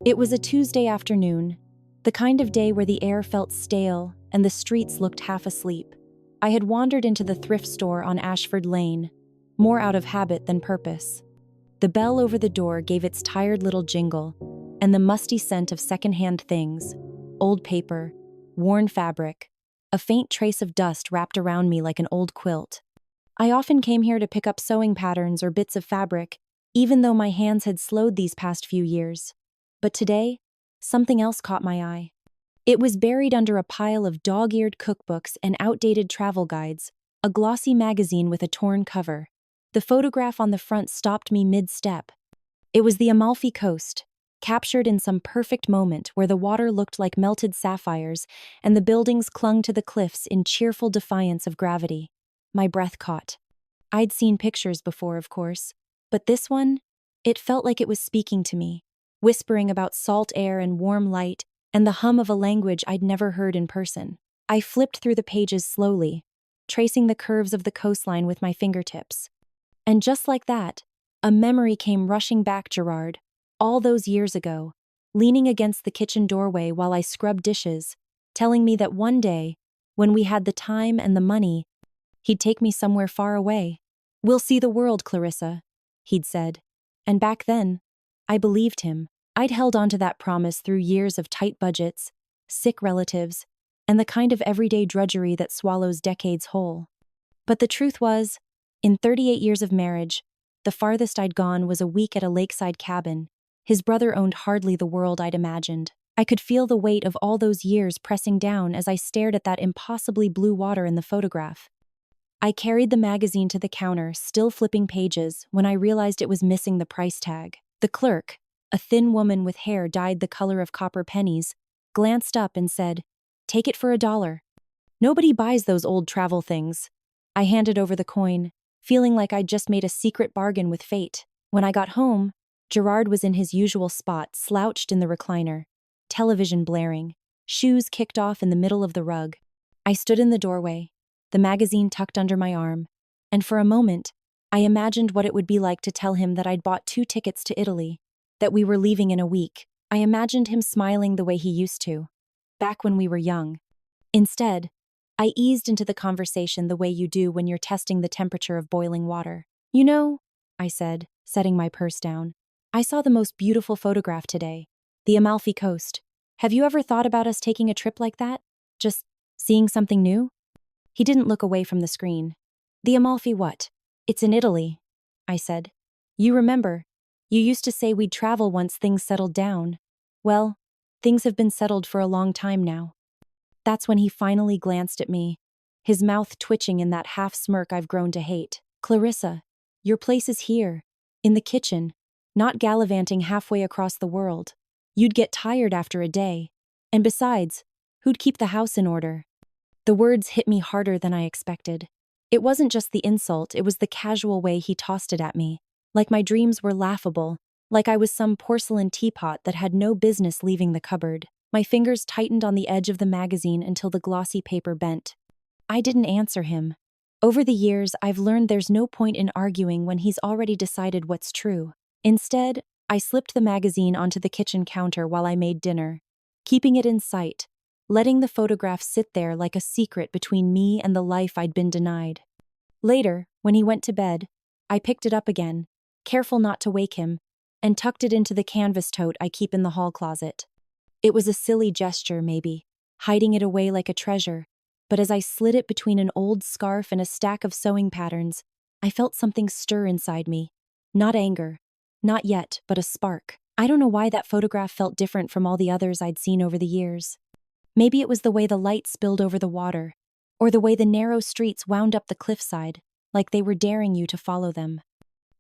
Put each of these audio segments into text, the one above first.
It was a Tuesday afternoon, the kind of day where the air felt stale and the streets looked half asleep. I had wandered into the thrift store on Ashford Lane, more out of habit than purpose. The bell over the door gave its tired little jingle, and the musty scent of secondhand things, old paper, worn fabric, a faint trace of dust wrapped around me like an old quilt. I often came here to pick up sewing patterns or bits of fabric, even though my hands had slowed these past few years. But today, something else caught my eye. It was buried under a pile of dog-eared cookbooks and outdated travel guides, a glossy magazine with a torn cover. The photograph on the front stopped me mid-step. It was the Amalfi Coast, captured in some perfect moment where the water looked like melted sapphires and the buildings clung to the cliffs in cheerful defiance of gravity. My breath caught. I'd seen pictures before, of course, but this one, it felt like it was speaking to me, whispering about salt air and warm light and the hum of a language I'd never heard in person. I flipped through the pages slowly, tracing the curves of the coastline with my fingertips. And just like that, a memory came rushing back, Gerard, all those years ago, leaning against the kitchen doorway while I scrubbed dishes, telling me that one day, when we had the time and the money, he'd take me somewhere far away. "We'll see the world, Clarissa," he'd said. And back then, I believed him. I'd held on to that promise through years of tight budgets, sick relatives, and the kind of everyday drudgery that swallows decades whole. But the truth was, in 38 years of marriage, the farthest I'd gone was a week at a lakeside cabin. His brother owned hardly the world I'd imagined. I could feel the weight of all those years pressing down as I stared at that impossibly blue water in the photograph. I carried the magazine to the counter, still flipping pages, when I realized it was missing the price tag. The clerk, a thin woman with hair dyed the color of copper pennies, glanced up and said, "Take it for $1. Nobody buys those old travel things." I handed over the coin, feeling like I'd just made a secret bargain with fate. When I got home, Gerard was in his usual spot, slouched in the recliner, television blaring, shoes kicked off in the middle of the rug. I stood in the doorway, the magazine tucked under my arm, and for a moment, I imagined what it would be like to tell him that I'd bought 2 tickets to Italy, that we were leaving in a week. I imagined him smiling the way he used to, back when we were young. Instead, I eased into the conversation the way you do when you're testing the temperature of boiling water. "You know," I said, setting my purse down, "I saw the most beautiful photograph today, the Amalfi Coast. Have you ever thought about us taking a trip like that? Just seeing something new?" He didn't look away from the screen. "The Amalfi what?" "It's in Italy," I said. "You remember, you used to say we'd travel once things settled down. Well, things have been settled for a long time now." That's when he finally glanced at me, his mouth twitching in that half smirk I've grown to hate. "Clarissa, your place is here, in the kitchen, not gallivanting halfway across the world. You'd get tired after a day. And besides, who'd keep the house in order?" The words hit me harder than I expected. It wasn't just the insult, it was the casual way he tossed it at me, like my dreams were laughable, like I was some porcelain teapot that had no business leaving the cupboard. My fingers tightened on the edge of the magazine until the glossy paper bent. I didn't answer him. Over the years, I've learned there's no point in arguing when he's already decided what's true. Instead, I slipped the magazine onto the kitchen counter while I made dinner, keeping it in sight, letting the photograph sit there like a secret between me and the life I'd been denied. Later, when he went to bed, I picked it up again, careful not to wake him, and tucked it into the canvas tote I keep in the hall closet. It was a silly gesture, maybe, hiding it away like a treasure, but as I slid it between an old scarf and a stack of sewing patterns, I felt something stir inside me. Not anger, not yet, but a spark. I don't know why that photograph felt different from all the others I'd seen over the years. Maybe it was the way the light spilled over the water, or the way the narrow streets wound up the cliffside, like they were daring you to follow them.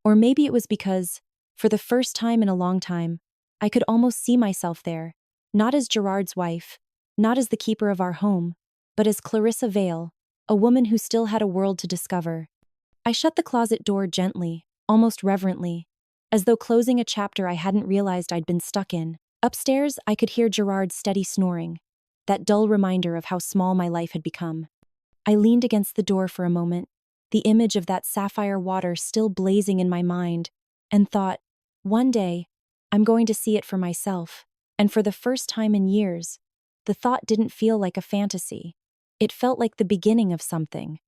Or maybe it was because, for the first time in a long time, I could almost see myself there, not as Gerard's wife, not as the keeper of our home, but as Clarissa Vale, a woman who still had a world to discover. I shut the closet door gently, almost reverently, as though closing a chapter I hadn't realized I'd been stuck in. Upstairs, I could hear Gerard's steady snoring, that dull reminder of how small my life had become. I leaned against the door for a moment, the image of that sapphire water still blazing in my mind, and thought, one day, I'm going to see it for myself. And for the first time in years, the thought didn't feel like a fantasy. It felt like the beginning of something.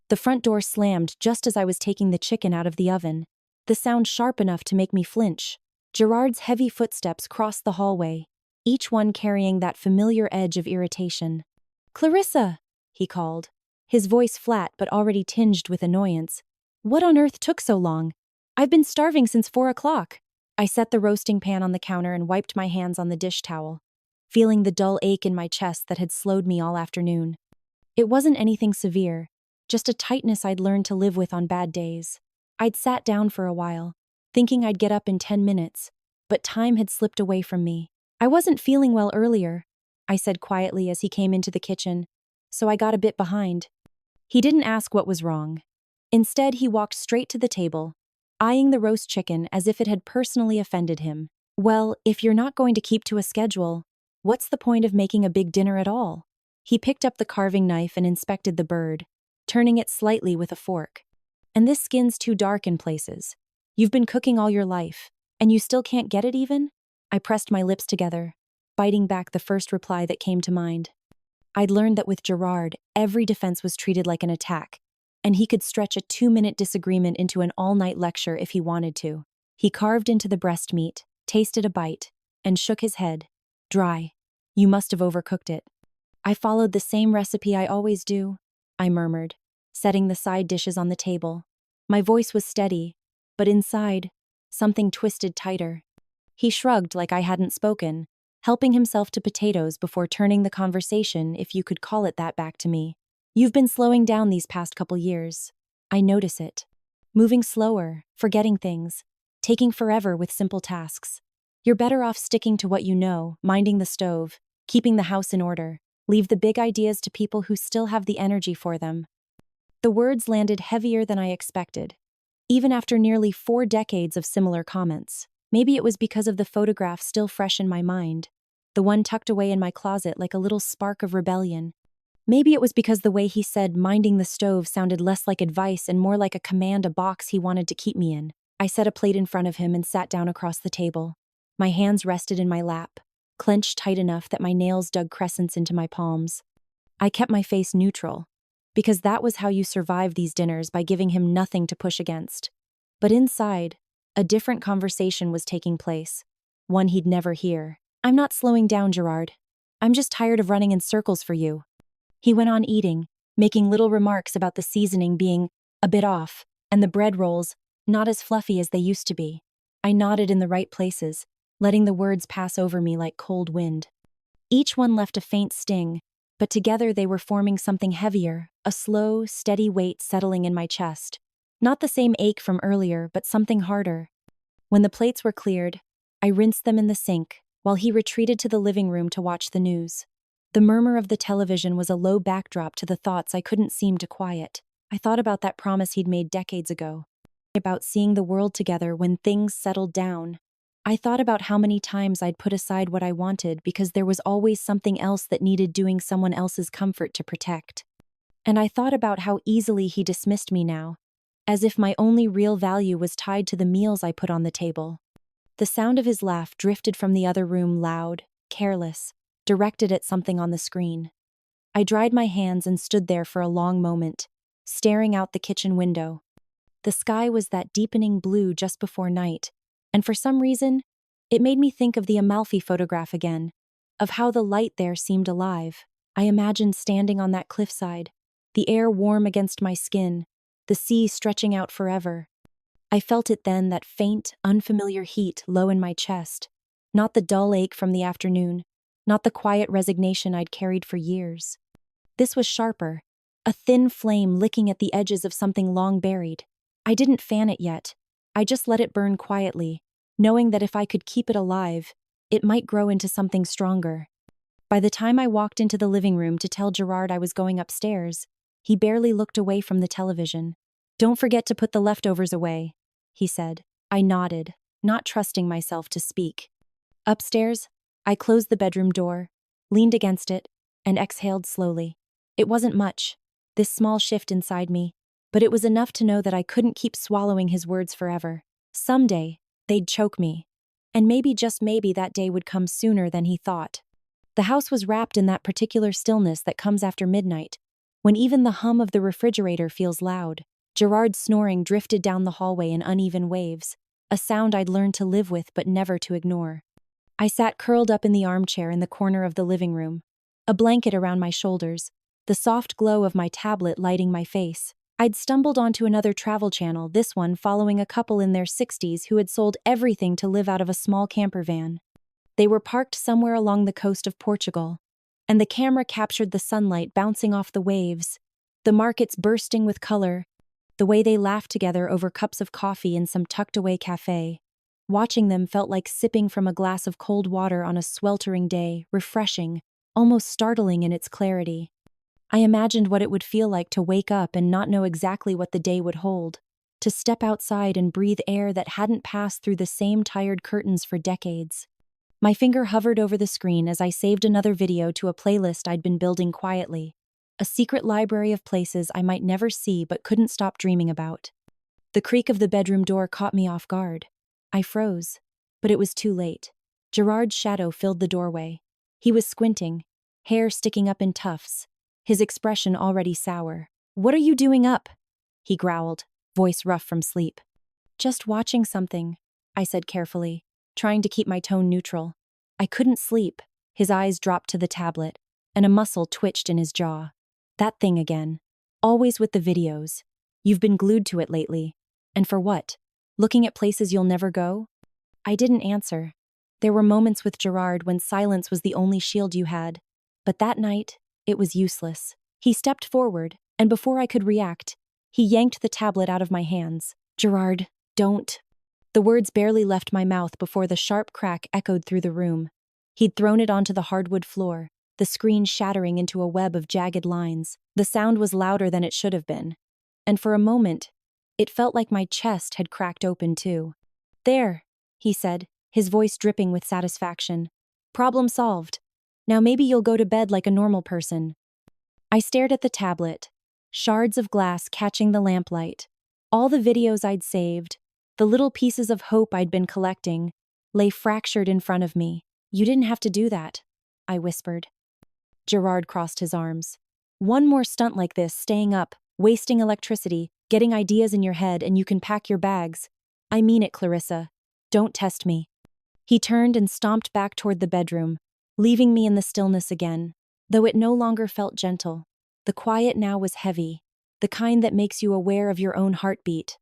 The front door slammed just as I was taking the chicken out of the oven, the sound sharp enough to make me flinch. Gerard's heavy footsteps crossed the hallway, each one carrying that familiar edge of irritation. "Clarissa!" he called, his voice flat but already tinged with annoyance. "What on earth took so long? I've been starving since 4 o'clock." I set the roasting pan on the counter and wiped my hands on the dish towel, feeling the dull ache in my chest that had slowed me all afternoon. It wasn't anything severe, just a tightness I'd learned to live with on bad days. I'd sat down for a while, thinking I'd get up in 10 minutes, but time had slipped away from me. "I wasn't feeling well earlier," I said quietly as he came into the kitchen, so I got a bit behind. He didn't ask what was wrong. Instead, he walked straight to the table, eyeing the roast chicken as if it had personally offended him. "Well, if you're not going to keep to a schedule, what's the point of making a big dinner at all?" He picked up the carving knife and inspected the bird, turning it slightly with a fork. "And this skin's too dark in places. You've been cooking all your life, and you still can't get it even?" I pressed my lips together, biting back the first reply that came to mind. I'd learned that with Gerard, every defense was treated like an attack, and he could stretch a 2-minute disagreement into an all-night lecture if he wanted to. He carved into the breast meat, tasted a bite, and shook his head. "Dry. You must have overcooked it." "I followed the same recipe I always do," I murmured, setting the side dishes on the table. My voice was steady, but inside, something twisted tighter. He shrugged like I hadn't spoken, helping himself to potatoes before turning the conversation, if you could call it that, back to me. "You've been slowing down these past couple years. I notice it. Moving slower, forgetting things, taking forever with simple tasks. You're better off sticking to what you know, minding the stove, keeping the house in order. Leave the big ideas to people who still have the energy for them." The words landed heavier than I expected, even after nearly 4 decades of similar comments. Maybe it was because of the photograph still fresh in my mind, the one tucked away in my closet like a little spark of rebellion. Maybe it was because the way he said minding the stove sounded less like advice and more like a command, a box he wanted to keep me in. I set a plate in front of him and sat down across the table. My hands rested in my lap, clenched tight enough that my nails dug crescents into my palms. I kept my face neutral, because that was how you survive these dinners, by giving him nothing to push against. But inside, a different conversation was taking place, one he'd never hear. "I'm not slowing down, Gerard. I'm just tired of running in circles for you." He went on eating, making little remarks about the seasoning being a bit off, and the bread rolls not as fluffy as they used to be. I nodded in the right places, letting the words pass over me like cold wind. Each one left a faint sting, but together they were forming something heavier, a slow, steady weight settling in my chest. Not the same ache from earlier, but something harder. When the plates were cleared, I rinsed them in the sink, while he retreated to the living room to watch the news. The murmur of the television was a low backdrop to the thoughts I couldn't seem to quiet. I thought about that promise he'd made decades ago, about seeing the world together when things settled down. I thought about how many times I'd put aside what I wanted because there was always something else that needed doing, someone else's comfort to protect. And I thought about how easily he dismissed me now, as if my only real value was tied to the meals I put on the table. The sound of his laugh drifted from the other room, loud, careless, directed at something on the screen. I dried my hands and stood there for a long moment, staring out the kitchen window. The sky was that deepening blue just before night, and for some reason, it made me think of the Amalfi photograph again, of how the light there seemed alive. I imagined standing on that cliffside, the air warm against my skin, the sea stretching out forever. I felt it then, that faint, unfamiliar heat low in my chest, not the dull ache from the afternoon, not the quiet resignation I'd carried for years. This was sharper, a thin flame licking at the edges of something long buried. I didn't fan it yet. I just let it burn quietly, knowing that if I could keep it alive, it might grow into something stronger. By the time I walked into the living room to tell Gerard I was going upstairs, he barely looked away from the television. "Don't forget to put the leftovers away," he said. I nodded, not trusting myself to speak. Upstairs, I closed the bedroom door, leaned against it, and exhaled slowly. It wasn't much, this small shift inside me, but it was enough to know that I couldn't keep swallowing his words forever. Someday, they'd choke me. And maybe, just maybe, that day would come sooner than he thought. The house was wrapped in that particular stillness that comes after midnight, when even the hum of the refrigerator feels loud. Gerard's snoring drifted down the hallway in uneven waves, a sound I'd learned to live with but never to ignore. I sat curled up in the armchair in the corner of the living room, a blanket around my shoulders, the soft glow of my tablet lighting my face. I'd stumbled onto another travel channel, this one following a couple in their 60s who had sold everything to live out of a small camper van. They were parked somewhere along the coast of Portugal, and the camera captured the sunlight bouncing off the waves, the markets bursting with color, the way they laughed together over cups of coffee in some tucked-away cafe. Watching them felt like sipping from a glass of cold water on a sweltering day, refreshing, almost startling in its clarity. I imagined what it would feel like to wake up and not know exactly what the day would hold, to step outside and breathe air that hadn't passed through the same tired curtains for decades. My finger hovered over the screen as I saved another video to a playlist I'd been building quietly, a secret library of places I might never see but couldn't stop dreaming about. The creak of the bedroom door caught me off guard. I froze, but it was too late. Gerard's shadow filled the doorway. He was squinting, hair sticking up in tufts, his expression already sour. "What are you doing up?" he growled, voice rough from sleep. "Just watching something," I said carefully, trying to keep my tone neutral. I couldn't sleep. His eyes dropped to the tablet, and a muscle twitched in his jaw. "That thing again. Always with the videos. You've been glued to it lately. And for what? Looking at places you'll never go?" I didn't answer. There were moments with Gerard when silence was the only shield you had. But that night, it was useless. He stepped forward, and before I could react, he yanked the tablet out of my hands. "Gerard, don't." The words barely left my mouth before the sharp crack echoed through the room. He'd thrown it onto the hardwood floor, the screen shattering into a web of jagged lines. The sound was louder than it should have been. And for a moment, it felt like my chest had cracked open too. "There," he said, his voice dripping with satisfaction. "Problem solved. Now maybe you'll go to bed like a normal person." I stared at the tablet, shards of glass catching the lamplight. All the videos I'd saved, the little pieces of hope I'd been collecting, lay fractured in front of me. "You didn't have to do that," I whispered. Gerard crossed his arms. "One more stunt like this, staying up, wasting electricity, getting ideas in your head, and you can pack your bags. I mean it, Clarissa. Don't test me." He turned and stomped back toward the bedroom, leaving me in the stillness again. Though it no longer felt gentle, the quiet now was heavy, the kind that makes you aware of your own heartbeat.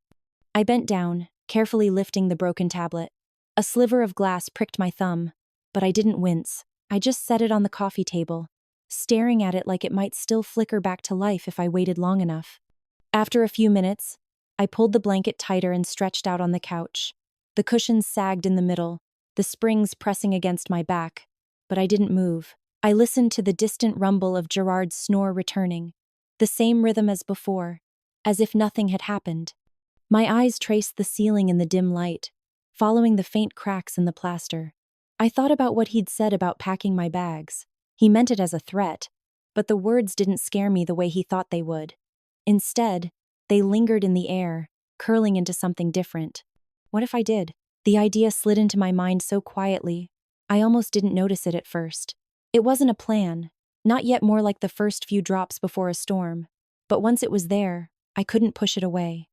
I bent down, carefully lifting the broken tablet. A sliver of glass pricked my thumb, but I didn't wince. I just set it on the coffee table, staring at it like it might still flicker back to life if I waited long enough. After a few minutes, I pulled the blanket tighter and stretched out on the couch. The cushions sagged in the middle, the springs pressing against my back, but I didn't move. I listened to the distant rumble of Gerard's snore returning, the same rhythm as before, as if nothing had happened. My eyes traced the ceiling in the dim light, following the faint cracks in the plaster. I thought about what he'd said about packing my bags. He meant it as a threat, but the words didn't scare me the way he thought they would. Instead, they lingered in the air, curling into something different. What if I did? The idea slid into my mind so quietly, I almost didn't notice it at first. It wasn't a plan, not yet, more like the first few drops before a storm. But once it was there, I couldn't push it away.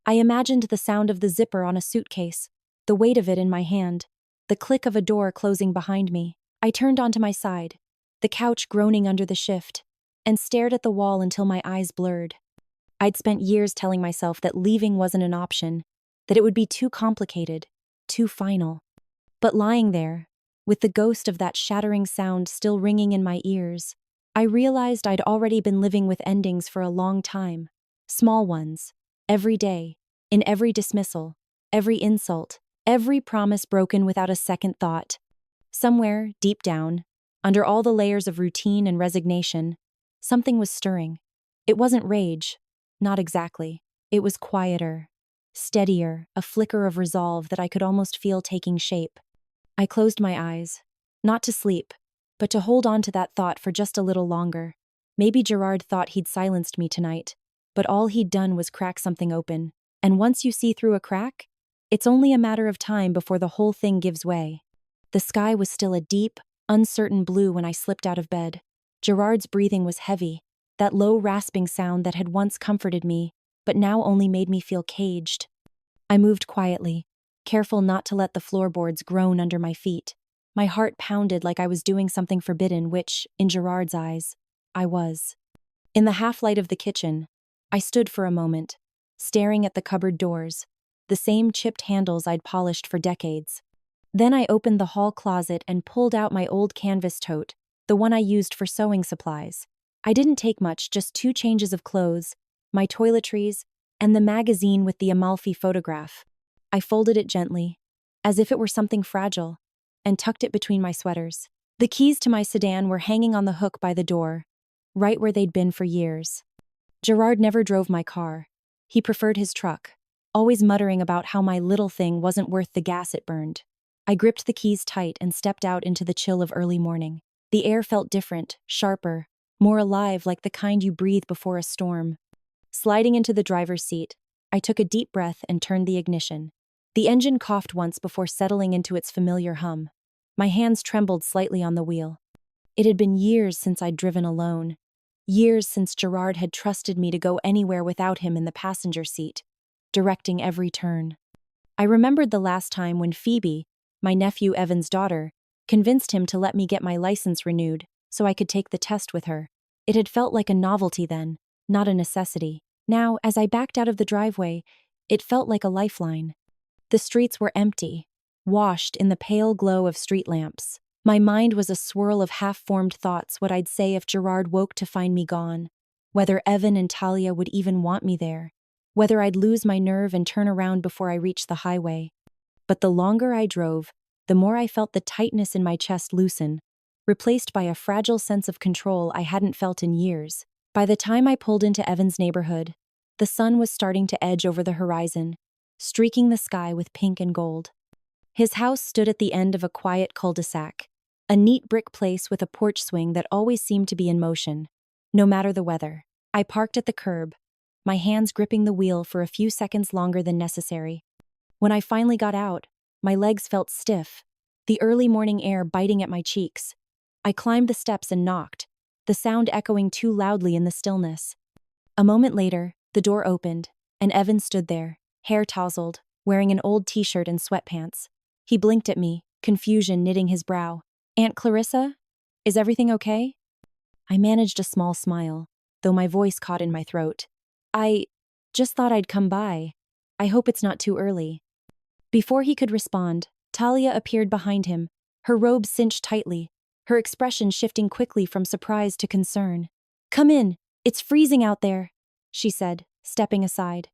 I imagined the sound of the zipper on a suitcase, the weight of it in my hand, the click of a door closing behind me. I turned onto my side, the couch groaning under the shift, and stared at the wall until my eyes blurred. I'd spent years telling myself that leaving wasn't an option, that it would be too complicated, too final. But lying there, with the ghost of that shattering sound still ringing in my ears, I realized I'd already been living with endings for a long time. Small ones, every day, in every dismissal, every insult, every promise broken without a second thought. Somewhere, deep down, under all the layers of routine and resignation, something was stirring. It wasn't rage, not exactly. It was quieter, steadier, a flicker of resolve that I could almost feel taking shape. I closed my eyes, not to sleep, but to hold on to that thought for just a little longer. Maybe Gerard thought he'd silenced me tonight, but all he'd done was crack something open. And once you see through a crack, It's only a matter of time before the whole thing gives way. The sky was still a deep, uncertain blue when I slipped out of bed. Gerard's breathing was heavy, that low rasping sound that had once comforted me, but now only made me feel caged. I moved quietly, careful not to let the floorboards groan under my feet. My heart pounded like I was doing something forbidden, which, in Gerard's eyes, I was. In the half-light of the kitchen, I stood for a moment, staring at the cupboard doors, the same chipped handles I'd polished for decades. Then I opened the hall closet and pulled out my old canvas tote, the one I used for sewing supplies. I didn't take much, just 2 changes of clothes, my toiletries, and the magazine with the Amalfi photograph. I folded it gently, as if it were something fragile, and tucked it between my sweaters. The keys to my sedan were hanging on the hook by the door, right where they'd been for years. Gerard never drove my car. He preferred his truck, always muttering about how my little thing wasn't worth the gas it burned. I gripped the keys tight and stepped out into the chill of early morning. The air felt different, sharper, more alive, like the kind you breathe before a storm. Sliding into the driver's seat, I took a deep breath and turned the ignition. The engine coughed once before settling into its familiar hum. My hands trembled slightly on the wheel. It had been years since I'd driven alone. Years since Gerard had trusted me to go anywhere without him in the passenger seat, directing every turn. I remembered the last time when Phoebe, my nephew Evan's daughter, convinced him to let me get my license renewed so I could take the test with her. It had felt like a novelty then, not a necessity. Now, as I backed out of the driveway, it felt like a lifeline. The streets were empty, washed in the pale glow of street lamps. My mind was a swirl of half-formed thoughts, what I'd say if Gerard woke to find me gone, whether Evan and Talia would even want me there, whether I'd lose my nerve and turn around before I reached the highway. But the longer I drove, the more I felt the tightness in my chest loosen, replaced by a fragile sense of control I hadn't felt in years. By the time I pulled into Evan's neighborhood, the sun was starting to edge over the horizon, streaking the sky with pink and gold. His house stood at the end of a quiet cul-de-sac, a neat brick place with a porch swing that always seemed to be in motion, no matter the weather. I parked at the curb, my hands gripping the wheel for a few seconds longer than necessary. When I finally got out, my legs felt stiff, the early morning air biting at my cheeks. I climbed the steps and knocked, the sound echoing too loudly in the stillness. A moment later, the door opened, and Evan stood there, hair tousled, wearing an old t-shirt and sweatpants. He blinked at me, confusion knitting his brow. "Aunt Clarissa? Is everything okay?" I managed a small smile, though my voice caught in my throat. "I just thought I'd come by. I hope it's not too early." Before he could respond, Talia appeared behind him, her robe cinched tightly, her expression shifting quickly from surprise to concern. "Come in, it's freezing out there," she said, stepping aside.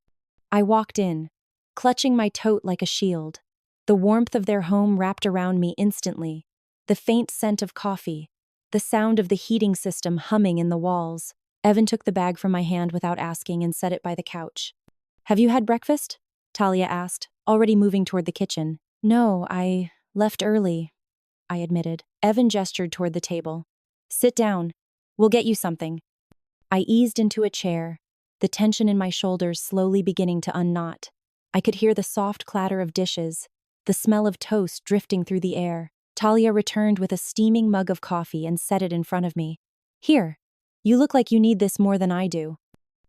I walked in, clutching my tote like a shield. The warmth of their home wrapped around me instantly, the faint scent of coffee, the sound of the heating system humming in the walls. Evan took the bag from my hand without asking and set it by the couch. "Have you had breakfast?" Talia asked, already moving toward the kitchen. "No, I left early," I admitted. Evan gestured toward the table. "Sit down. We'll get you something." I eased into a chair, the tension in my shoulders slowly beginning to unknot. I could hear the soft clatter of dishes, the smell of toast drifting through the air. Talia returned with a steaming mug of coffee and set it in front of me. "Here, you look like you need this more than I do."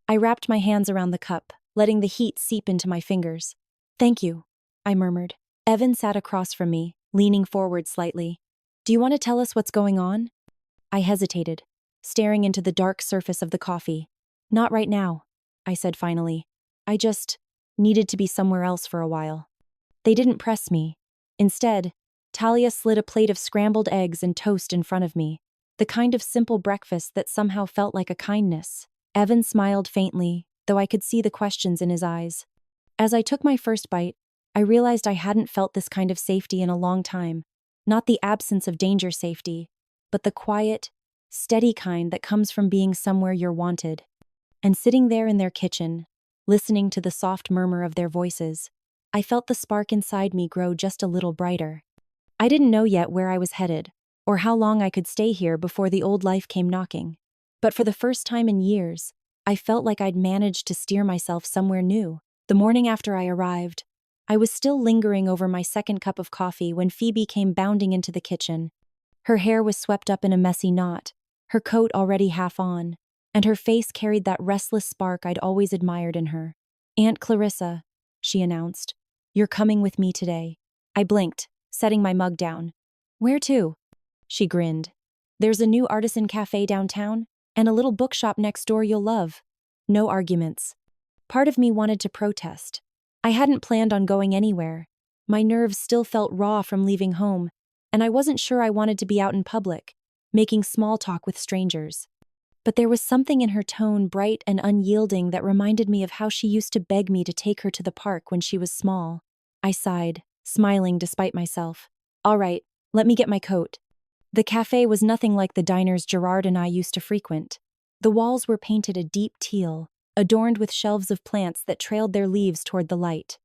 I wrapped my hands around the cup, letting the heat seep into my fingers. "Thank you," I murmured. Evan sat across from me, leaning forward slightly. "Do you want to tell us what's going on?" I hesitated, staring into the dark surface of the coffee. "Not right now," I said finally. "I just needed to be somewhere else for a while." They didn't press me. Instead, Talia slid a plate of scrambled eggs and toast in front of me, the kind of simple breakfast that somehow felt like a kindness. Evan smiled faintly, though I could see the questions in his eyes. As I took my first bite, I realized I hadn't felt this kind of safety in a long time. Not the absence of danger safety, but the quiet, steady kind that comes from being somewhere you're wanted. And sitting there in their kitchen, listening to the soft murmur of their voices, I felt the spark inside me grow just a little brighter. I didn't know yet where I was headed, or how long I could stay here before the old life came knocking. But for the first time in years, I felt like I'd managed to steer myself somewhere new. The morning after I arrived, I was still lingering over my second cup of coffee when Phoebe came bounding into the kitchen. Her hair was swept up in a messy knot, her coat already half on, and her face carried that restless spark I'd always admired in her. "Aunt Clarissa," she announced, "you're coming with me today." I blinked, setting my mug down. "Where to?" She grinned. "There's a new artisan cafe downtown, and a little bookshop next door you'll love." No arguments. Part of me wanted to protest. I hadn't planned on going anywhere. My nerves still felt raw from leaving home, and I wasn't sure I wanted to be out in public, making small talk with strangers. But there was something in her tone, bright and unyielding, that reminded me of how she used to beg me to take her to the park when she was small. I sighed, smiling despite myself. "All right, let me get my coat." The cafe was nothing like the diners Gerard and I used to frequent. The walls were painted a deep teal, adorned with shelves of plants that trailed their leaves toward the light.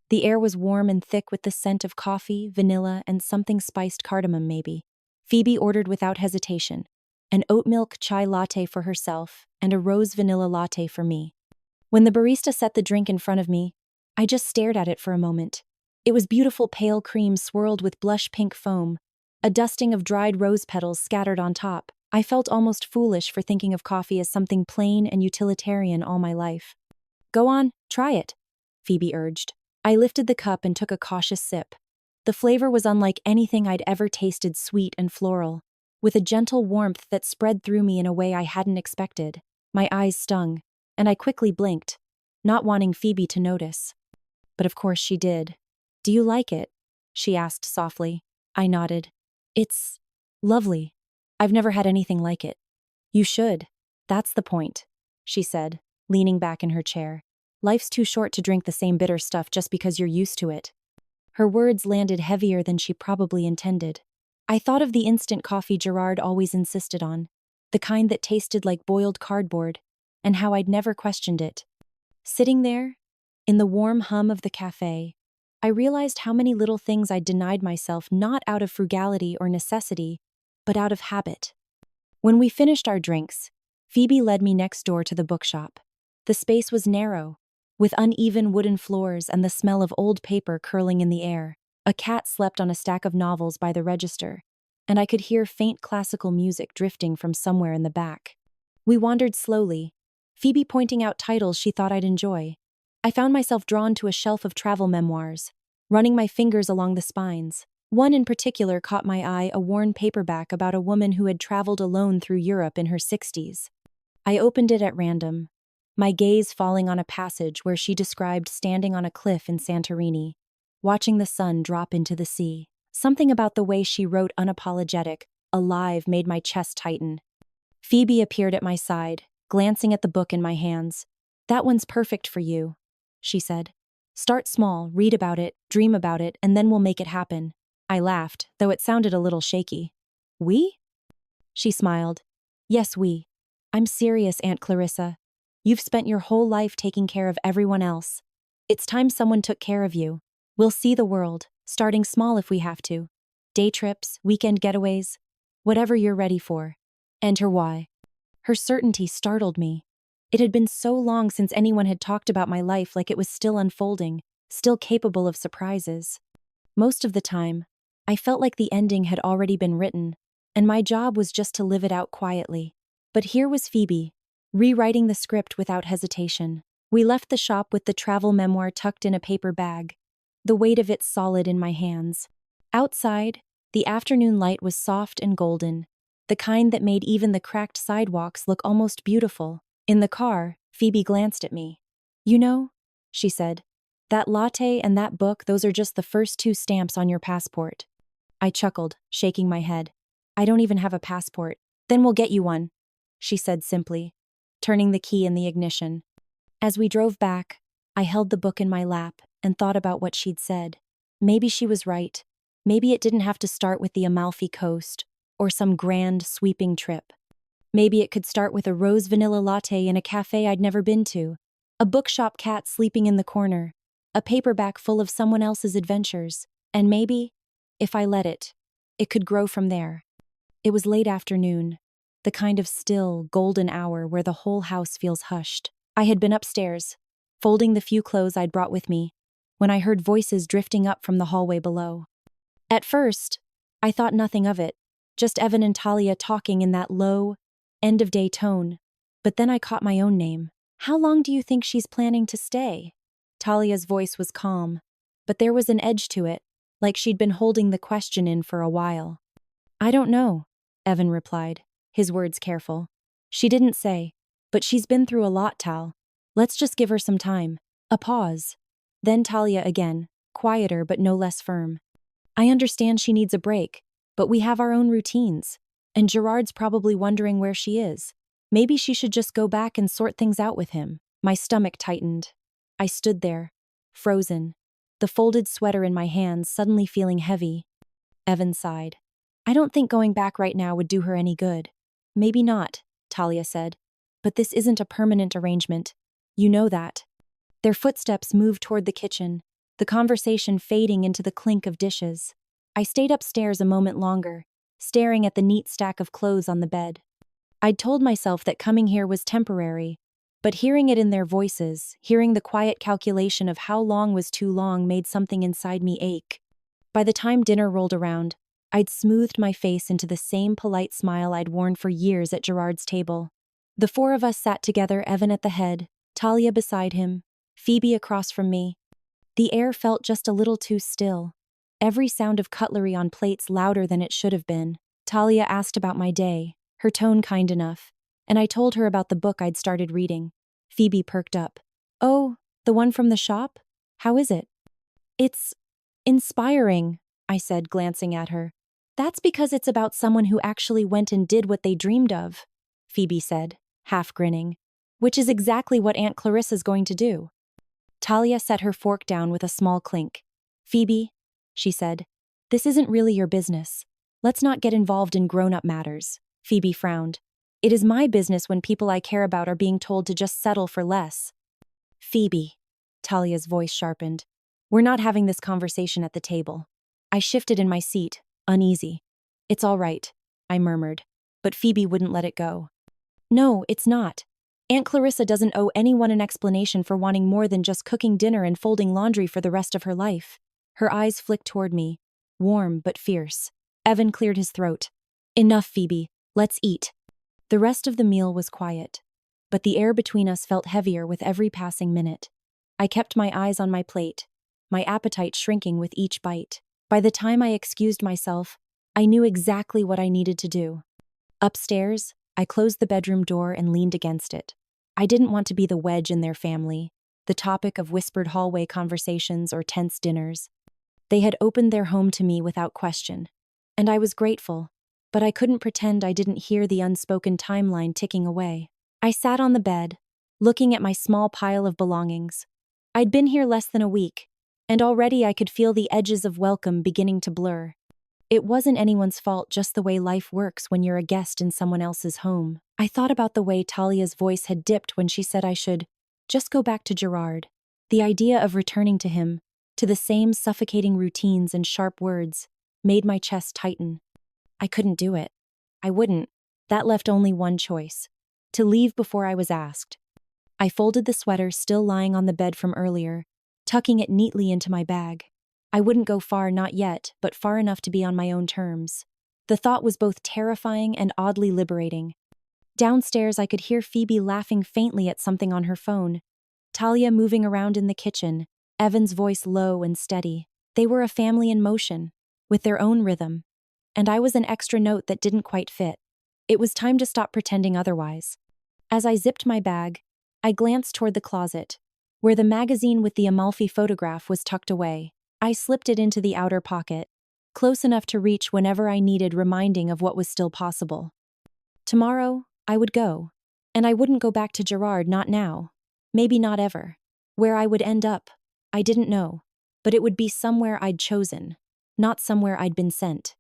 The air was warm and thick with the scent of coffee, vanilla, and something spiced cardamom maybe. Phoebe ordered without hesitation, an oat milk chai latte for herself and a rose vanilla latte for me. When the barista set the drink in front of me, I just stared at it for a moment. It was beautiful pale cream swirled with blush pink foam, a dusting of dried rose petals scattered on top. I felt almost foolish for thinking of coffee as something plain and utilitarian all my life. "Go on, try it," Phoebe urged. I lifted the cup and took a cautious sip. The flavor was unlike anything I'd ever tasted, sweet and floral, with a gentle warmth that spread through me in a way I hadn't expected. My eyes stung, and I quickly blinked, not wanting Phoebe to notice. But of course she did. "Do you like it?" she asked softly. I nodded. "It's lovely. I've never had anything like it." "You should. That's the point," she said, leaning back in her chair. "Life's too short to drink the same bitter stuff just because you're used to it." Her words landed heavier than she probably intended. I thought of the instant coffee Gerard always insisted on, the kind that tasted like boiled cardboard, and how I'd never questioned it. Sitting there, in the warm hum of the cafe, I realized how many little things I'd denied myself, not out of frugality or necessity, but out of habit. When we finished our drinks, Phoebe led me next door to the bookshop. The space was narrow, with uneven wooden floors and the smell of old paper curling in the air. A cat slept on a stack of novels by the register, and I could hear faint classical music drifting from somewhere in the back. We wandered slowly, Phoebe pointing out titles she thought I'd enjoy. I found myself drawn to a shelf of travel memoirs, running my fingers along the spines. One in particular caught my eye, a worn paperback about a woman who had traveled alone through Europe in her 60s. I opened it at random, my gaze falling on a passage where she described standing on a cliff in Santorini, watching the sun drop into the sea. Something about the way she wrote unapologetic, alive, made my chest tighten. Phoebe appeared at my side, glancing at the book in my hands. "That one's perfect for you," she said. "Start small, read about it, dream about it, and then we'll make it happen." I laughed, though it sounded a little shaky. "We?" She smiled. "Yes, we. I'm serious, Aunt Clarissa. You've spent your whole life taking care of everyone else. It's time someone took care of you. We'll see the world, starting small if we have to. Day trips, weekend getaways, whatever you're ready for." Enter why. Her certainty startled me. It had been so long since anyone had talked about my life like it was still unfolding, still capable of surprises. Most of the time, I felt like the ending had already been written, and my job was just to live it out quietly. But here was Phoebe, rewriting the script without hesitation. We left the shop with the travel memoir tucked in a paper bag, the weight of it solid in my hands. Outside, the afternoon light was soft and golden, the kind that made even the cracked sidewalks look almost beautiful. In the car, Phoebe glanced at me. "You know," she said, "that latte and that book, those are just the first two stamps on your passport." I chuckled, shaking my head. "I don't even have a passport." "Then we'll get you one," she said simply, turning the key in the ignition. As we drove back, I held the book in my lap and thought about what she'd said. Maybe she was right. Maybe it didn't have to start with the Amalfi Coast or some grand, sweeping trip. Maybe it could start with a rose vanilla latte in a cafe I'd never been to, a bookshop cat sleeping in the corner, a paperback full of someone else's adventures, and maybe, if I let it could grow from there. It was late afternoon, the kind of still, golden hour where the whole house feels hushed. I had been upstairs, folding the few clothes I'd brought with me, when I heard voices drifting up from the hallway below. At first, I thought nothing of it, just Evan and Talia talking in that low, end-of-day tone. But then I caught my own name. "How long do you think she's planning to stay?" Talia's voice was calm, but there was an edge to it, like she'd been holding the question in for a while. "I don't know," Evan replied, his words careful. "She didn't say, but she's been through a lot, Tal. Let's just give her some time." A pause. Then Talia again, quieter but no less firm. "I understand she needs a break, but we have our own routines, and Gerard's probably wondering where she is. Maybe she should just go back and sort things out with him." My stomach tightened. I stood there, frozen, the folded sweater in my hands suddenly feeling heavy. Evan sighed. "I don't think going back right now would do her any good." "Maybe not," Talia said. "But this isn't a permanent arrangement. You know that." Their footsteps moved toward the kitchen, the conversation fading into the clink of dishes. I stayed upstairs a moment longer, staring at the neat stack of clothes on the bed. I'd told myself that coming here was temporary, but hearing it in their voices, hearing the quiet calculation of how long was too long made something inside me ache. By the time dinner rolled around, I'd smoothed my face into the same polite smile I'd worn for years at Gerard's table. The four of us sat together, Evan at the head, Talia beside him, Phoebe across from me. The air felt just a little too still, every sound of cutlery on plates louder than it should have been. Talia asked about my day, her tone kind enough, and I told her about the book I'd started reading. Phoebe perked up. "Oh, the one from the shop? How is it?" "It's inspiring," I said, glancing at her. "That's because it's about someone who actually went and did what they dreamed of," Phoebe said, half grinning. "Which is exactly what Aunt Clarissa's going to do." Talia set her fork down with a small clink. "Phoebe," she said, "this isn't really your business. Let's not get involved in grown-up matters." Phoebe frowned. "It is my business when people I care about are being told to just settle for less." "Phoebe," Talia's voice sharpened, "we're not having this conversation at the table." I shifted in my seat, uneasy. "It's all right," I murmured, but Phoebe wouldn't let it go. "No, it's not. Aunt Clarissa doesn't owe anyone an explanation for wanting more than just cooking dinner and folding laundry for the rest of her life." Her eyes flicked toward me, warm but fierce. Evan cleared his throat. "Enough, Phoebe. Let's eat." The rest of the meal was quiet, but the air between us felt heavier with every passing minute. I kept my eyes on my plate, my appetite shrinking with each bite. By the time I excused myself, I knew exactly what I needed to do. Upstairs, I closed the bedroom door and leaned against it. I didn't want to be the wedge in their family, the topic of whispered hallway conversations or tense dinners. They had opened their home to me without question, and I was grateful, but I couldn't pretend I didn't hear the unspoken timeline ticking away. I sat on the bed, looking at my small pile of belongings. I'd been here less than a week, and already I could feel the edges of welcome beginning to blur. It wasn't anyone's fault, just the way life works when you're a guest in someone else's home. I thought about the way Talia's voice had dipped when she said I should just go back to Gerard. The idea of returning to him, to the same suffocating routines and sharp words, made my chest tighten. I couldn't do it. I wouldn't. That left only one choice: to leave before I was asked. I folded the sweater still lying on the bed from earlier, tucking it neatly into my bag. I wouldn't go far, not yet, but far enough to be on my own terms. The thought was both terrifying and oddly liberating. Downstairs, I could hear Phoebe laughing faintly at something on her phone, Talia moving around in the kitchen, Evan's voice low and steady. They were a family in motion, with their own rhythm, and I was an extra note that didn't quite fit. It was time to stop pretending otherwise. As I zipped my bag, I glanced toward the closet, where the magazine with the Amalfi photograph was tucked away. I slipped it into the outer pocket, close enough to reach whenever I needed reminding of what was still possible. Tomorrow, I would go, and I wouldn't go back to Gerard, not now, maybe not ever. Where I would end up, I didn't know, but it would be somewhere I'd chosen, not somewhere I'd been sent.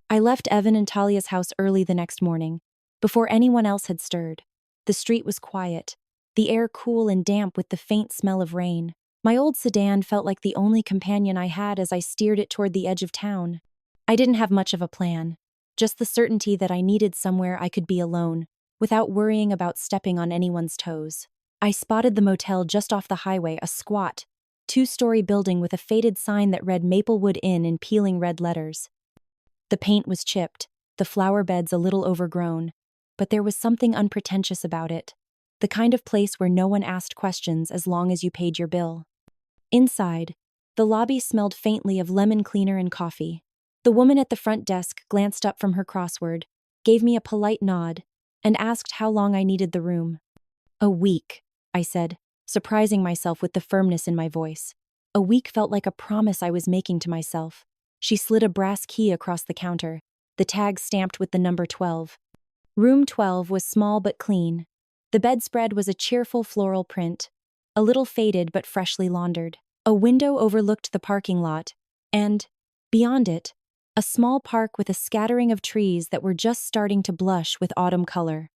I left Evan and Talia's house early the next morning, before anyone else had stirred. The street was quiet, the air cool and damp with the faint smell of rain. My old sedan felt like the only companion I had as I steered it toward the edge of town. I didn't have much of a plan, just the certainty that I needed somewhere I could be alone, without worrying about stepping on anyone's toes. I spotted the motel just off the highway, a squat, two-story building with a faded sign that read Maplewood Inn in peeling red letters. The paint was chipped, the flower beds a little overgrown, but there was something unpretentious about it, the kind of place where no one asked questions as long as you paid your bill. Inside, the lobby smelled faintly of lemon cleaner and coffee. The woman at the front desk glanced up from her crossword, gave me a polite nod, and asked how long I needed the room. "A week," I said, surprising myself with the firmness in my voice. A week felt like a promise I was making to myself. She slid a brass key across the counter, the tag stamped with the number 12. Room 12 was small but clean. The bedspread was a cheerful floral print, a little faded but freshly laundered. A window overlooked the parking lot, and, beyond it, a small park with a scattering of trees that were just starting to blush with autumn color.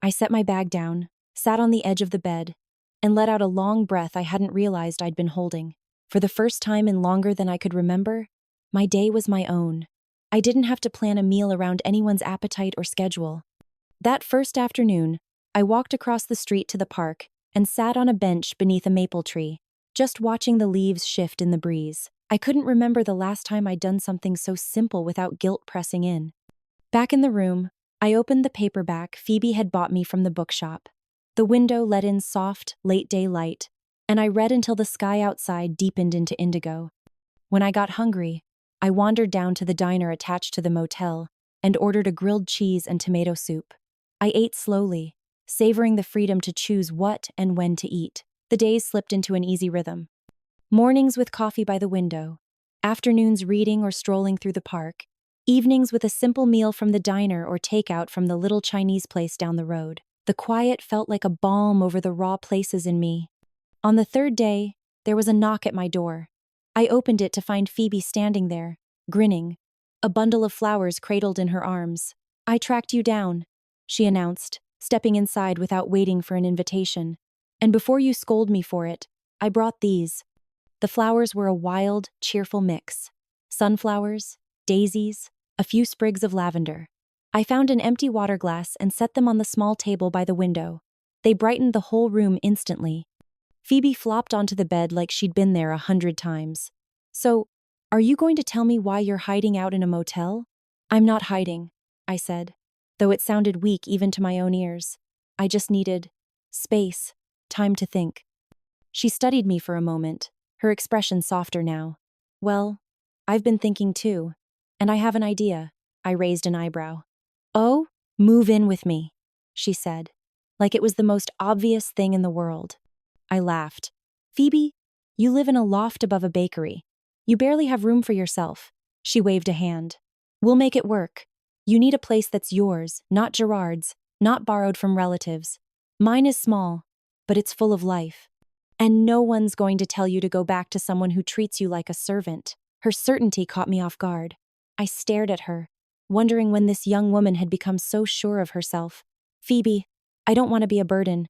I set my bag down, sat on the edge of the bed, and let out a long breath I hadn't realized I'd been holding. For the first time in longer than I could remember, my day was my own. I didn't have to plan a meal around anyone's appetite or schedule. That first afternoon, I walked across the street to the park and sat on a bench beneath a maple tree, just watching the leaves shift in the breeze. I couldn't remember the last time I'd done something so simple without guilt pressing in. Back in the room, I opened the paperback Phoebe had bought me from the bookshop. The window let in soft, late-day light, and I read until the sky outside deepened into indigo. When I got hungry, I wandered down to the diner attached to the motel and ordered a grilled cheese and tomato soup. I ate slowly, savoring the freedom to choose what and when to eat. The days slipped into an easy rhythm. Mornings with coffee by the window, afternoons reading or strolling through the park, evenings with a simple meal from the diner or takeout from the little Chinese place down the road. The quiet felt like a balm over the raw places in me. On the third day, there was a knock at my door. I opened it to find Phoebe standing there, grinning, a bundle of flowers cradled in her arms. "I tracked you down," she announced, stepping inside without waiting for an invitation. "And before you scold me for it, I brought these." The flowers were a wild, cheerful mix. Sunflowers, daisies, a few sprigs of lavender. I found an empty water glass and set them on the small table by the window. They brightened the whole room instantly. Phoebe flopped onto the bed like she'd been there 100 times. "So, are you going to tell me why you're hiding out in a motel?" "I'm not hiding," I said, though it sounded weak even to my own ears. "I just needed space, time to think." She studied me for a moment, her expression softer now. "Well, I've been thinking too, and I have an idea." I raised an eyebrow. "Oh, move in with me," she said, like it was the most obvious thing in the world. I laughed. "Phoebe, you live in a loft above a bakery. You barely have room for yourself." She waved a hand. "We'll make it work. You need a place that's yours, not Gerard's, not borrowed from relatives. Mine is small, but it's full of life. And no one's going to tell you to go back to someone who treats you like a servant." Her certainty caught me off guard. I stared at her, wondering when this young woman had become so sure of herself. "Phoebe, I don't want to be a burden."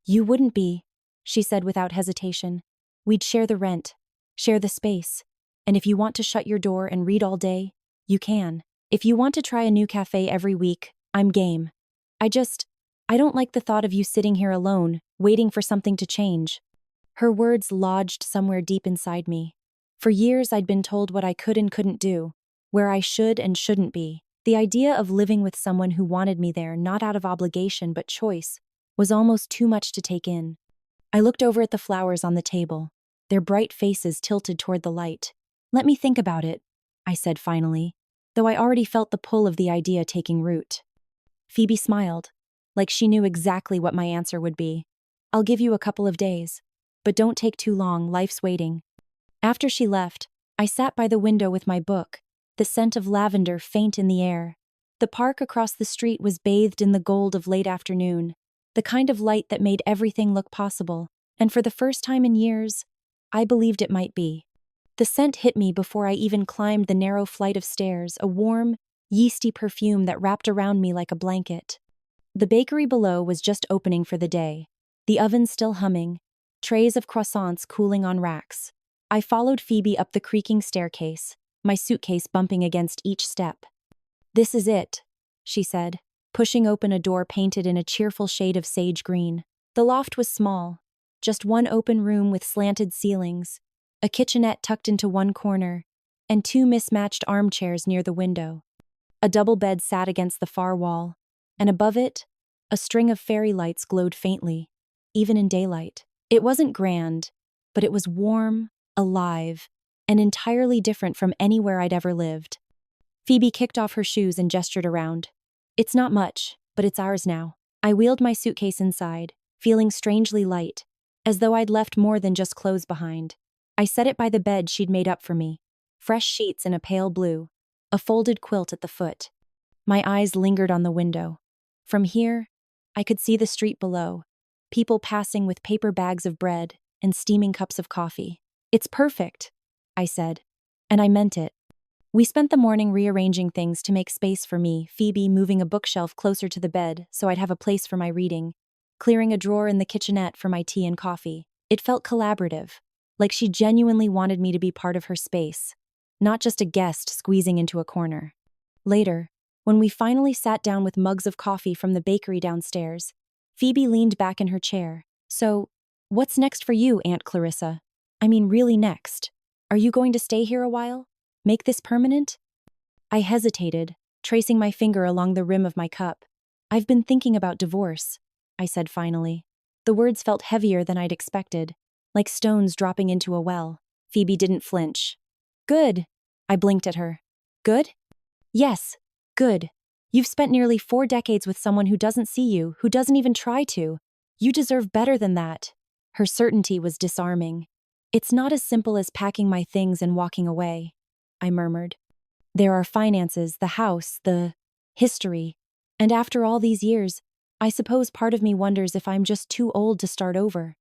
"You wouldn't be," she said without hesitation. "We'd share the rent, share the space. And if you want to shut your door and read all day, you can. If you want to try a new cafe every week, I'm game. I don't like the thought of you sitting here alone, waiting for something to change." Her words lodged somewhere deep inside me. For years I'd been told what I could and couldn't do, where I should and shouldn't be. The idea of living with someone who wanted me there not out of obligation but choice was almost too much to take in. I looked over at the flowers on the table, their bright faces tilted toward the light. "Let me think about it," I said finally, though I already felt the pull of the idea taking root. Phoebe smiled, like she knew exactly what my answer would be. "I'll give you a couple of days. But don't take too long, life's waiting." After she left, I sat by the window with my book, the scent of lavender faint in the air. The park across the street was bathed in the gold of late afternoon, the kind of light that made everything look possible, and for the first time in years, I believed it might be. The scent hit me before I even climbed the narrow flight of stairs, a warm, yeasty perfume that wrapped around me like a blanket. The bakery below was just opening for the day, the oven still humming, trays of croissants cooling on racks. I followed Phoebe up the creaking staircase, my suitcase bumping against each step. "This is it," she said, pushing open a door painted in a cheerful shade of sage green. The loft was small, just one open room with slanted ceilings, a kitchenette tucked into one corner, and two mismatched armchairs near the window. A double bed sat against the far wall, and above it, a string of fairy lights glowed faintly, even in daylight. It wasn't grand, but it was warm, alive, and entirely different from anywhere I'd ever lived. Phoebe kicked off her shoes and gestured around. It's not much, but it's ours now. I wheeled my suitcase inside, feeling strangely light, as though I'd left more than just clothes behind. I set it by the bed she'd made up for me, fresh sheets in a pale blue, a folded quilt at the foot. My eyes lingered on the window. From here, I could see the street below, people passing with paper bags of bread and steaming cups of coffee. It's perfect, I said, and I meant it. We spent the morning rearranging things to make space for me, Phoebe moving a bookshelf closer to the bed so I'd have a place for my reading, clearing a drawer in the kitchenette for my tea and coffee. It felt collaborative, like she genuinely wanted me to be part of her space, not just a guest squeezing into a corner. Later, when we finally sat down with mugs of coffee from the bakery downstairs, Phoebe leaned back in her chair. So, what's next for you, Aunt Clarissa? I mean, really next. Are you going to stay here a while? Make this permanent? I hesitated, tracing my finger along the rim of my cup. I've been thinking about divorce, I said finally. The words felt heavier than I'd expected, like stones dropping into a well. Phoebe didn't flinch. Good. I blinked at her. Good? Yes, good. You've spent nearly 4 decades with someone who doesn't see you, who doesn't even try to. You deserve better than that. Her certainty was disarming. It's not as simple as packing my things and walking away, I murmured. There are finances, the house, the history. And after all these years, I suppose part of me wonders if I'm just too old to start over.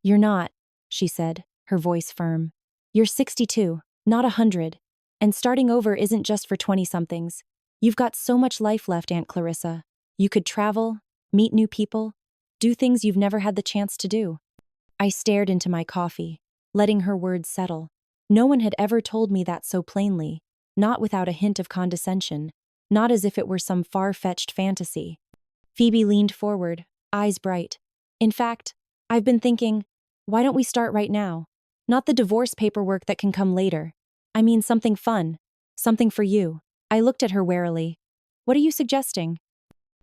You're not, she said, her voice firm. You're 62, not 100. And starting over isn't just for 20-somethings. You've got so much life left, Aunt Clarissa. You could travel, meet new people, do things you've never had the chance to do. I stared into my coffee, letting her words settle. No one had ever told me that so plainly, not without a hint of condescension, not as if it were some far-fetched fantasy. Phoebe leaned forward, eyes bright. In fact, I've been thinking, why don't we start right now? Not the divorce paperwork that can come later. I mean something fun, something for you. I looked at her warily. What are you suggesting?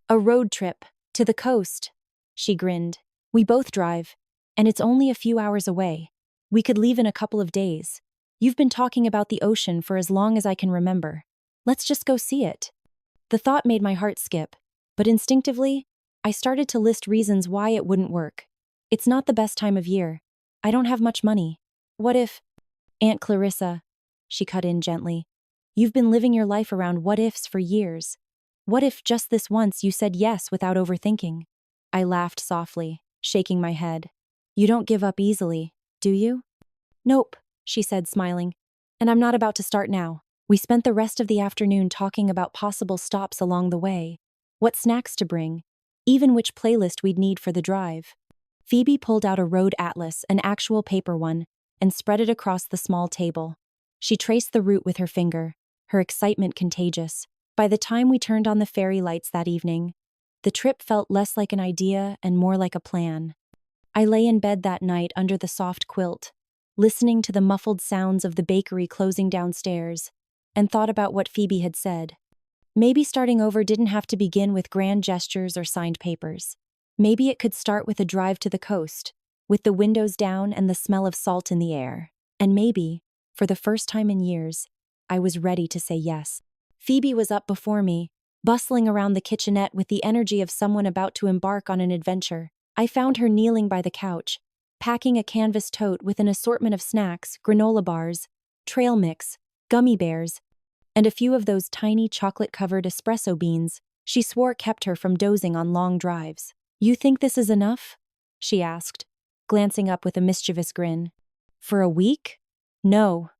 A road trip, to the coast. She grinned. We both drive, and it's only a few hours away. We could leave in a couple of days. You've been talking about the ocean for as long as I can remember. Let's just go see it. The thought made my heart skip, but instinctively, I started to list reasons why it wouldn't work. It's not the best time of year. I don't have much money. What if… Aunt Clarissa, she cut in gently, you've been living your life around what-ifs for years. What if just this once you said yes without overthinking? I laughed softly, shaking my head. You don't give up easily, do you? Nope, she said, smiling. And I'm not about to start now. We spent the rest of the afternoon talking about possible stops along the way, what snacks to bring, even which playlist we'd need for the drive. Phoebe pulled out a road atlas, an actual paper one, and spread it across the small table. She traced the route with her finger, her excitement contagious. By the time we turned on the fairy lights that evening, the trip felt less like an idea and more like a plan. I lay in bed that night under the soft quilt, listening to the muffled sounds of the bakery closing downstairs, and thought about what Phoebe had said. Maybe starting over didn't have to begin with grand gestures or signed papers. Maybe it could start with a drive to the coast, with the windows down and the smell of salt in the air. And maybe, for the first time in years, I was ready to say yes. Phoebe was up before me, bustling around the kitchenette with the energy of someone about to embark on an adventure. I found her kneeling by the couch, packing a canvas tote with an assortment of snacks, granola bars, trail mix, gummy bears, and a few of those tiny chocolate-covered espresso beans she swore kept her from dozing on long drives. You think this is enough? She asked, glancing up with a mischievous grin. For a week? No,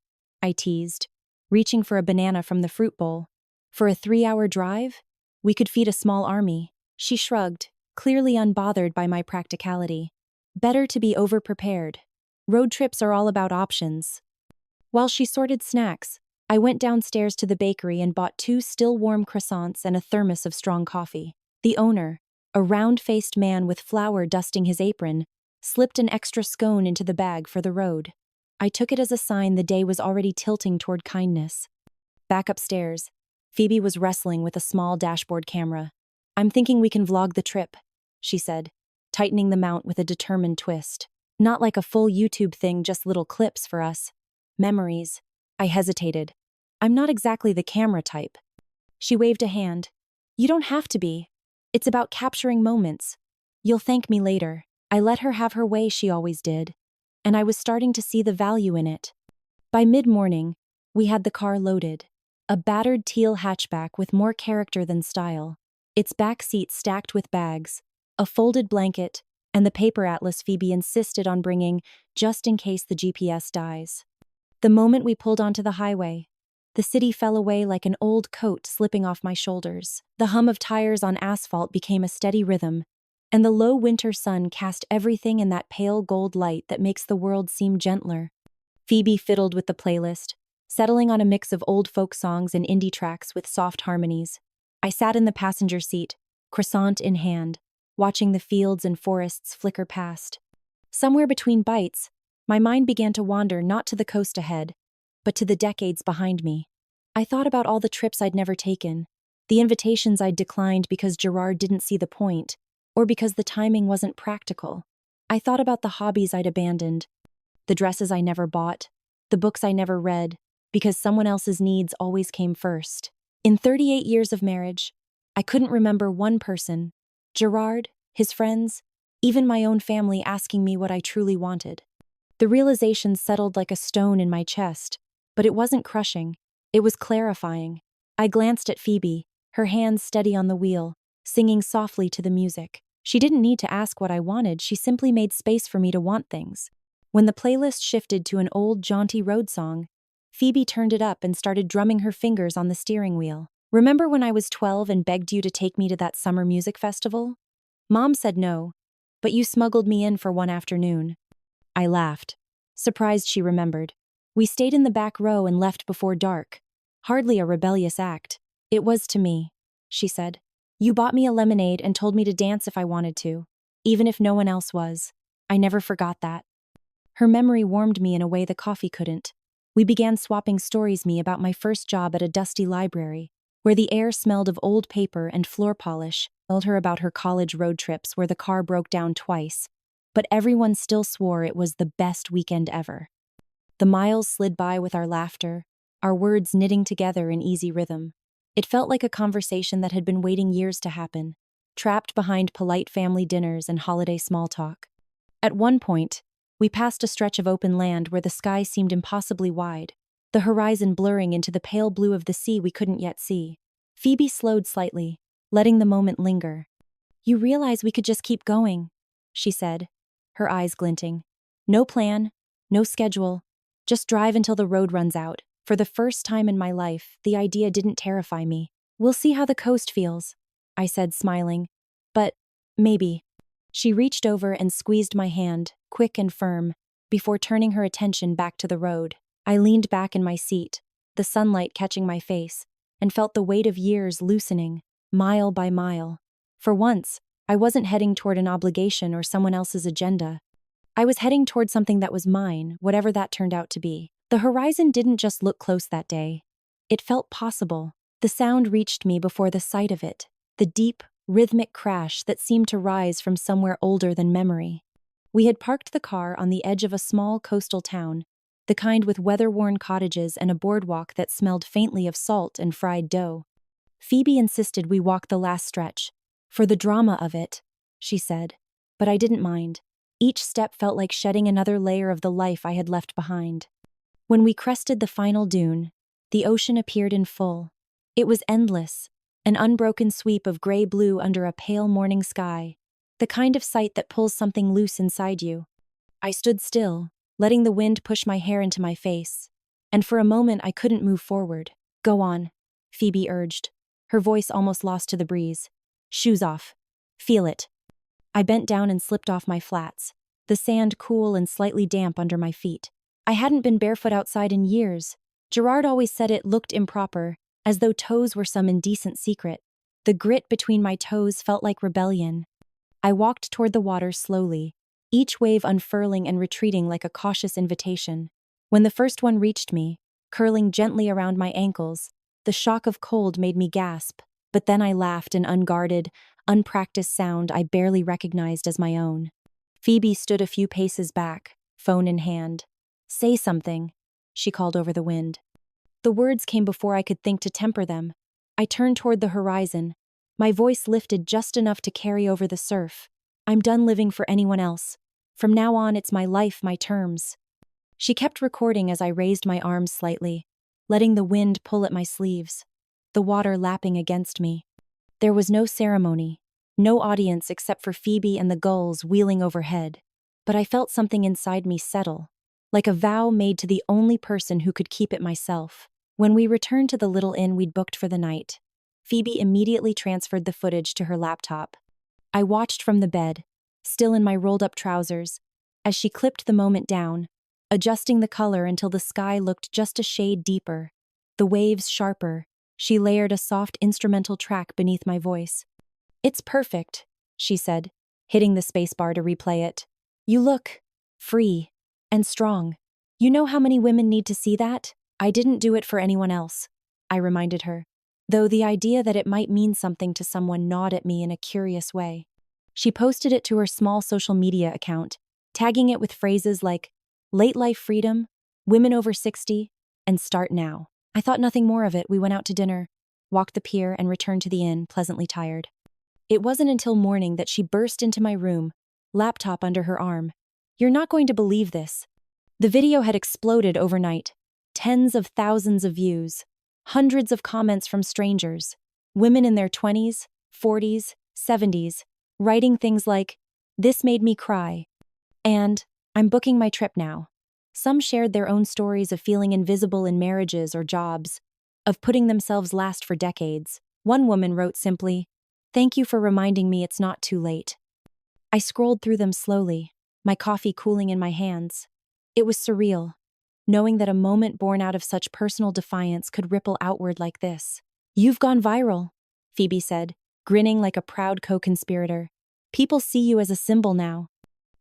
I teased, reaching for a banana from the fruit bowl. For a 3-hour drive? We could feed a small army. She shrugged, clearly unbothered by my practicality. Better to be over-prepared. Road trips are all about options. While she sorted snacks, I went downstairs to the bakery and bought 2 still-warm croissants and a thermos of strong coffee. The owner, a round-faced man with flour dusting his apron, slipped an extra scone into the bag for the road. I took it as a sign the day was already tilting toward kindness. Back upstairs, Phoebe was wrestling with a small dashboard camera. "I'm thinking we can vlog the trip," she said, tightening the mount with a determined twist. "Not like a full YouTube thing, just little clips for us. Memories." I hesitated. "I'm not exactly the camera type." She waved a hand. "You don't have to be. It's about capturing moments. You'll thank me later." I let her have her way, she always did, and I was starting to see the value in it. By mid-morning, we had the car loaded. A battered teal hatchback with more character than style. Its back seat stacked with bags, a folded blanket, and the paper atlas Phoebe insisted on bringing just in case the GPS dies. The moment we pulled onto the highway, the city fell away like an old coat slipping off my shoulders. The hum of tires on asphalt became a steady rhythm, and the low winter sun cast everything in that pale gold light that makes the world seem gentler. Phoebe fiddled with the playlist, settling on a mix of old folk songs and indie tracks with soft harmonies. I sat in the passenger seat, croissant in hand, watching the fields and forests flicker past. Somewhere between bites, my mind began to wander not to the coast ahead, but to the decades behind me. I thought about all the trips I'd never taken, the invitations I'd declined because Gerard didn't see the point, or because the timing wasn't practical. I thought about the hobbies I'd abandoned, the dresses I never bought, the books I never read, because someone else's needs always came first. In 38 years of marriage, I couldn't remember one person, Gerard, his friends, even my own family, asking me what I truly wanted. The realization settled like a stone in my chest, but it wasn't crushing. It was clarifying. I glanced at Phoebe, her hands steady on the wheel, singing softly to the music. She didn't need to ask what I wanted, she simply made space for me to want things. When the playlist shifted to an old jaunty road song, Phoebe turned it up and started drumming her fingers on the steering wheel. "Remember when I was 12 and begged you to take me to that summer music festival? Mom said no, but you smuggled me in for one afternoon." I laughed, surprised she remembered. "We stayed in the back row and left before dark. Hardly a rebellious act." "It was to me," she said. "You bought me a lemonade and told me to dance if I wanted to, even if no one else was. I never forgot that." Her memory warmed me in a way the coffee couldn't. We began swapping stories about my first job at a dusty library, where the air smelled of old paper and floor polish. Told her about her college road trips where the car broke down twice, but everyone still swore it was the best weekend ever. The miles slid by with our laughter, our words knitting together in easy rhythm. It felt like a conversation that had been waiting years to happen, trapped behind polite family dinners and holiday small talk. At one point, we passed a stretch of open land where the sky seemed impossibly wide, the horizon blurring into the pale blue of the sea we couldn't yet see. Phoebe slowed slightly, letting the moment linger. "You realize we could just keep going," she said, her eyes glinting. "No plan, no schedule, just drive until the road runs out." For the first time in my life, the idea didn't terrify me. "We'll see how the coast feels," I said, smiling. "But maybe." She reached over and squeezed my hand, quick and firm, before turning her attention back to the road. I leaned back in my seat, the sunlight catching my face, and felt the weight of years loosening, mile by mile. For once, I wasn't heading toward an obligation or someone else's agenda. I was heading toward something that was mine, whatever that turned out to be. The horizon didn't just look close that day. It felt possible. The sound reached me before the sight of it, the deep, rhythmic crash that seemed to rise from somewhere older than memory. We had parked the car on the edge of a small coastal town, the kind with weather-worn cottages and a boardwalk that smelled faintly of salt and fried dough. Phoebe insisted we walk the last stretch, for the drama of it, she said, but I didn't mind. Each step felt like shedding another layer of the life I had left behind. When we crested the final dune, the ocean appeared in full. It was endless, an unbroken sweep of gray-blue under a pale morning sky, the kind of sight that pulls something loose inside you. I stood still, letting the wind push my hair into my face, and for a moment I couldn't move forward. "Go on," Phoebe urged, her voice almost lost to the breeze. "Shoes off. Feel it." I bent down and slipped off my flats, the sand cool and slightly damp under my feet. I hadn't been barefoot outside in years. Gerard always said it looked improper, as though toes were some indecent secret. The grit between my toes felt like rebellion. I walked toward the water slowly, each wave unfurling and retreating like a cautious invitation. When the first one reached me, curling gently around my ankles, the shock of cold made me gasp, but then I laughed an unguarded, unpracticed sound I barely recognized as my own. Phoebe stood a few paces back, phone in hand. "Say something," she called over the wind. The words came before I could think to temper them. I turned toward the horizon. My voice lifted just enough to carry over the surf. "I'm done living for anyone else. From now on, it's my life, my terms." She kept recording as I raised my arms slightly, letting the wind pull at my sleeves, the water lapping against me. There was no ceremony, no audience except for Phoebe and the gulls wheeling overhead, but I felt something inside me settle, like a vow made to the only person who could keep it myself. When we returned to the little inn we'd booked for the night, Phoebe immediately transferred the footage to her laptop. I watched from the bed, still in my rolled-up trousers, as she clipped the moment down, adjusting the color until the sky looked just a shade deeper, the waves sharper. She layered a soft instrumental track beneath my voice. "It's perfect," she said, hitting the spacebar to replay it. "You look free and strong. You know how many women need to see that?" "I didn't do it for anyone else," I reminded her, though the idea that it might mean something to someone gnawed at me in a curious way. She posted it to her small social media account, tagging it with phrases like "late life freedom," "women over 60," and "start now." I thought nothing more of it. We went out to dinner, walked the pier, and returned to the inn, pleasantly tired. It wasn't until morning that she burst into my room, laptop under her arm. "You're not going to believe this." The video had exploded overnight. Tens of thousands of views, hundreds of comments from strangers, women in their 20s, 40s, 70s, writing things like, "This made me cry," and "I'm booking my trip now." Some shared their own stories of feeling invisible in marriages or jobs, of putting themselves last for decades. One woman wrote simply, "Thank you for reminding me it's not too late." I scrolled through them slowly, my coffee cooling in my hands. It was surreal, knowing that a moment born out of such personal defiance could ripple outward like this. "You've gone viral," Phoebe said, grinning like a proud co-conspirator. "People see you as a symbol now."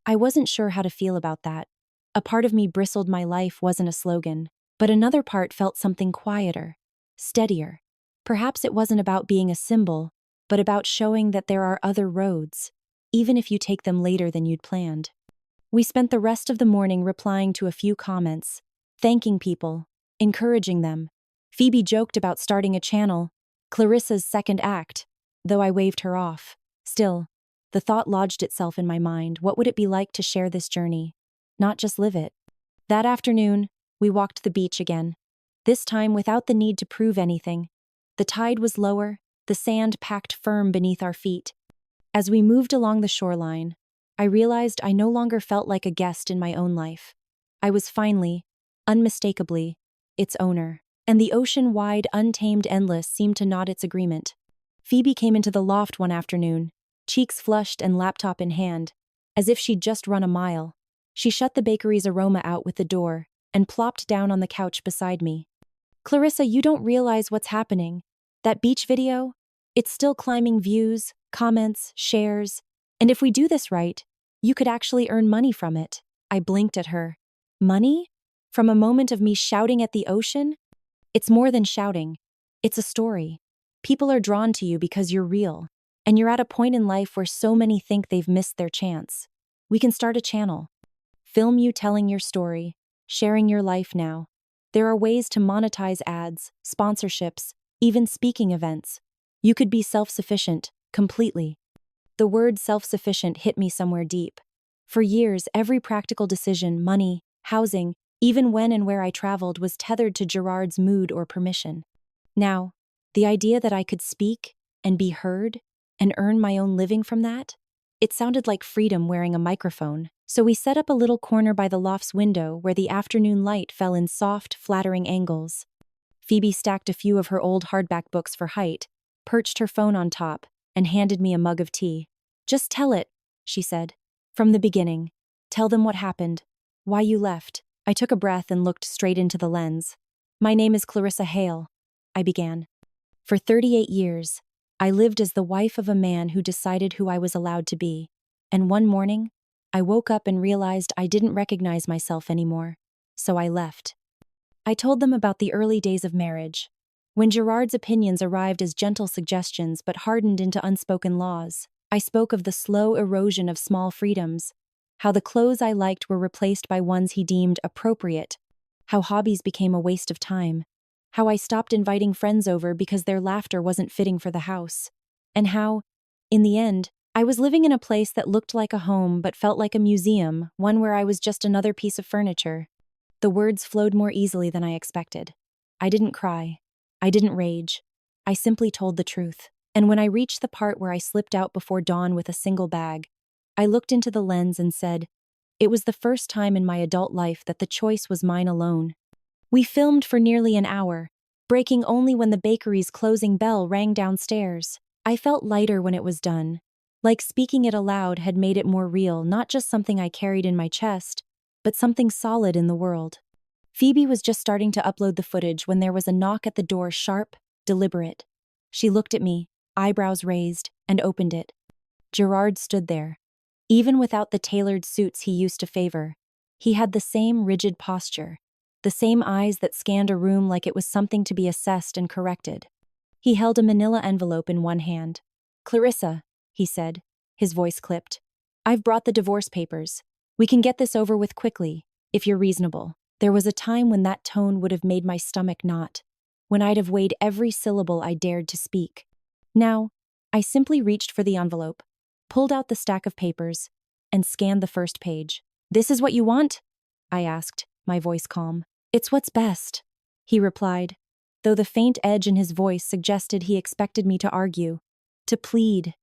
I wasn't sure how to feel about that. A part of me bristled my life wasn't a slogan, but another part felt something quieter, steadier. Perhaps it wasn't about being a symbol, but about showing that there are other roads, even if you take them later than you'd planned. We spent the rest of the morning replying to a few comments, thanking people, encouraging them. Phoebe joked about starting a channel, Clarissa's second act, though I waved her off. Still, the thought lodged itself in my mind. What would it be like to share this journey? Not just live it. That afternoon, we walked the beach again, this time without the need to prove anything. The tide was lower, the sand packed firm beneath our feet. As we moved along the shoreline, I realized I no longer felt like a guest in my own life. I was finally, unmistakably, its owner, and the ocean-wide, untamed endless seemed to nod its agreement. Phoebe came into the loft one afternoon, cheeks flushed and laptop in hand, as if she'd just run a mile. She shut the bakery's aroma out with the door and plopped down on the couch beside me. "Clarissa, you don't realize what's happening. That beach video? It's still climbing views, comments, shares, and if we do this right, you could actually earn money from it." I blinked at her. "Money? From a moment of me shouting at the ocean?" "It's more than shouting. It's a story. People are drawn to you because you're real, and you're at a point in life where so many think they've missed their chance. We can start a channel. Film you telling your story, sharing your life now. There are ways to monetize ads, sponsorships, even speaking events. You could be self-sufficient, completely." The word self-sufficient hit me somewhere deep. For years, every practical decision, money, housing, even when and where I traveled, was tethered to Gerard's mood or permission. Now, the idea that I could speak and be heard and earn my own living from that, it sounded like freedom wearing a microphone. So we set up a little corner by the loft's window where the afternoon light fell in soft, flattering angles. Phoebe stacked a few of her old hardback books for height, perched her phone on top, and handed me a mug of tea. "Just tell it," she said. "From the beginning. Tell them what happened. Why you left." I took a breath and looked straight into the lens. "My name is Clarissa Hale," I began. "For 38 years, I lived as the wife of a man who decided who I was allowed to be. And one morning, I woke up and realized I didn't recognize myself anymore. so I left. I told them about the early days of marriage, when Gerard's opinions arrived as gentle suggestions but hardened into unspoken laws. I spoke of the slow erosion of small freedoms, how the clothes I liked were replaced by ones he deemed appropriate, how hobbies became a waste of time, how I stopped inviting friends over because their laughter wasn't fitting for the house, and how, in the end, I was living in a place that looked like a home but felt like a museum, one where I was just another piece of furniture. The words flowed more easily than I expected. I didn't cry. I didn't rage. I simply told the truth. And when I reached the part where I slipped out before dawn with a single bag, I looked into the lens and said, it was the first time in my adult life that the choice was mine alone. We filmed for nearly an hour, breaking only when the bakery's closing bell rang downstairs. I felt lighter when it was done, like speaking it aloud had made it more real, not just something I carried in my chest, but something solid in the world. Phoebe was just starting to upload the footage when there was a knock at the door, sharp, deliberate. She looked at me, eyebrows raised, and opened it. Gerard stood there. Even without the tailored suits he used to favor, he had the same rigid posture, the same eyes that scanned a room like it was something to be assessed and corrected. He held a manila envelope in one hand. "Clarissa," he said, his voice clipped, "I've brought the divorce papers. We can get this over with quickly, if you're reasonable." There was a time when that tone would have made my stomach knot, when I'd have weighed every syllable I dared to speak. Now, I simply reached for the envelope, pulled out the stack of papers, and scanned the first page. "This is what you want?" I asked, my voice calm. "It's what's best," he replied, though the faint edge in his voice suggested he expected me to argue, to plead.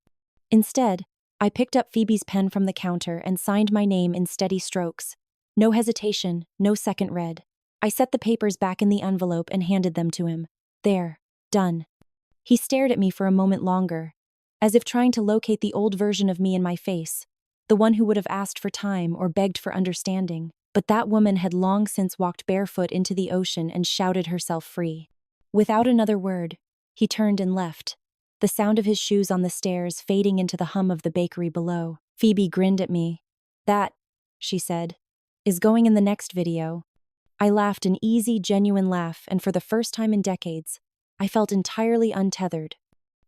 Instead, I picked up Phoebe's pen from the counter and signed my name in steady strokes. No hesitation, no second read. I set the papers back in the envelope and handed them to him. "There, done." He stared at me for a moment longer, as if trying to locate the old version of me in my face, the one who would have asked for time or begged for understanding. But that woman had long since walked barefoot into the ocean and shouted herself free. Without another word, he turned and left, the sound of his shoes on the stairs fading into the hum of the bakery below. Phoebe grinned at me. "That," she said, "is going in the next video." I laughed an easy, genuine laugh, and for the first time in decades, I felt entirely untethered.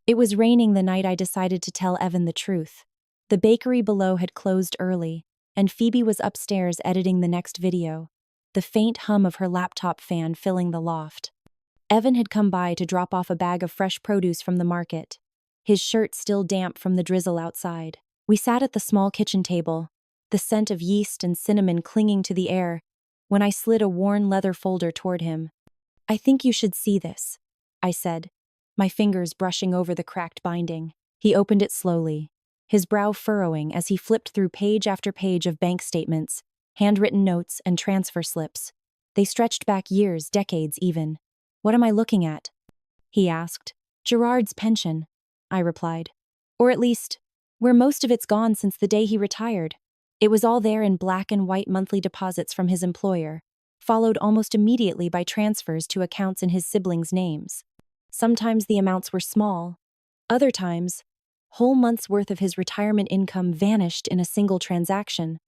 It was raining the night I decided to tell Evan the truth. The bakery below had closed early, and Phoebe was upstairs editing the next video, the faint hum of her laptop fan filling the loft. Evan had come by to drop off a bag of fresh produce from the market, his shirt still damp from the drizzle outside. We sat at the small kitchen table, the scent of yeast and cinnamon clinging to the air, when I slid a worn leather folder toward him. "I think you should see this," I said, my fingers brushing over the cracked binding. He opened it slowly, his brow furrowing as he flipped through page after page of bank statements, handwritten notes, and transfer slips. They stretched back years, decades even. "What am I looking at?" he asked. "Gerard's pension," I replied. "Or at least, where most of it's gone since the day he retired." It was all there in black and white monthly deposits from his employer, followed almost immediately by transfers to accounts in his siblings' names. Sometimes the amounts were small. Other times, whole months' worth of his retirement income vanished in a single transaction.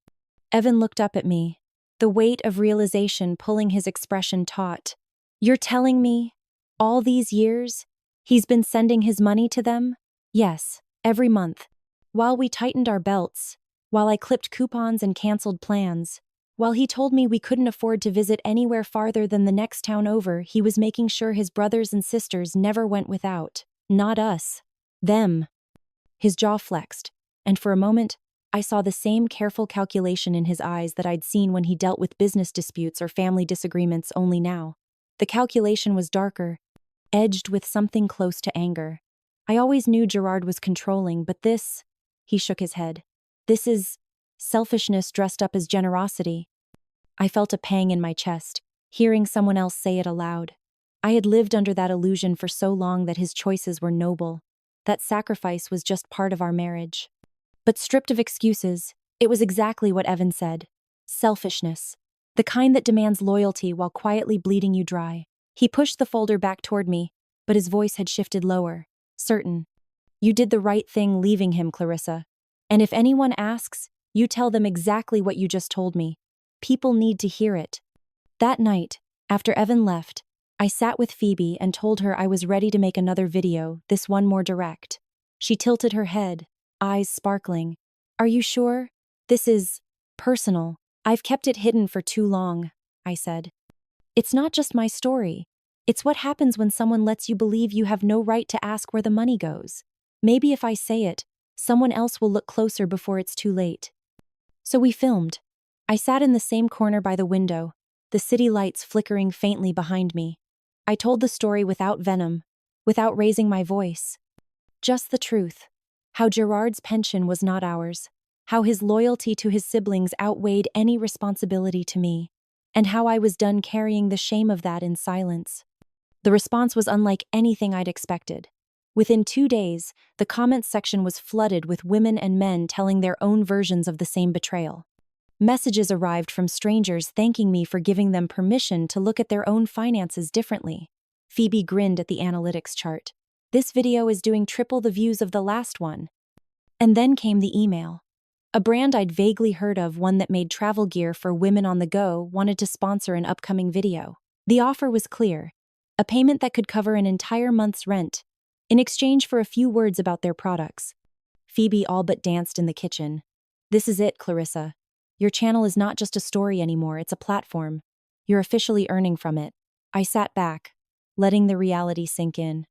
Evan looked up at me, the weight of realization pulling his expression taut. "You're telling me, all these years, he's been sending his money to them?" "Yes, every month. While we tightened our belts, while I clipped coupons and canceled plans, while he told me we couldn't afford to visit anywhere farther than the next town over, he was making sure his brothers and sisters never went without. Not us. Them." His jaw flexed, and for a moment, I saw the same careful calculation in his eyes that I'd seen when he dealt with business disputes or family disagreements, only now. The calculation was darker, edged with something close to anger. I always knew Gerard was controlling, but this, he shook his head. "This is selfishness dressed up as generosity." I felt a pang in my chest, hearing someone else say it aloud. I had lived under that illusion for so long that his choices were noble, that sacrifice was just part of our marriage. But stripped of excuses, it was exactly what Evan said. Selfishness. The kind that demands loyalty while quietly bleeding you dry. He pushed the folder back toward me, but his voice had shifted lower. "Certain. You did the right thing leaving him, Clarissa. And if anyone asks, you tell them exactly what you just told me. People need to hear it." That night, after Evan left, I sat with Phoebe and told her I was ready to make another video, this one more direct. She tilted her head, eyes sparkling. Are you sure? This is personal. I've kept it hidden for too long, I said. It's not just my story. It's what happens when someone lets you believe you have no right to ask where the money goes. Maybe if I say it, someone else will look closer before it's too late. So we filmed. I sat in the same corner by the window, the city lights flickering faintly behind me. I told the story without venom, without raising my voice. Just the truth. How Gerard's pension was not ours. How his loyalty to his siblings outweighed any responsibility to me. And how I was done carrying the shame of that in silence. The response was unlike anything I'd expected. Within 2 days, the comments section was flooded with women and men telling their own versions of the same betrayal. Messages arrived from strangers thanking me for giving them permission to look at their own finances differently. Phoebe grinned at the analytics chart. This video is doing triple the views of the last one. And then came the email. A brand I'd vaguely heard of, one that made travel gear for women on the go, wanted to sponsor an upcoming video. The offer was clear. A payment that could cover an entire month's rent, in exchange for a few words about their products. Phoebe all but danced in the kitchen. This is it, Clarissa. Your channel is not just a story anymore, it's a platform. You're officially earning from it. I sat back, letting the reality sink in.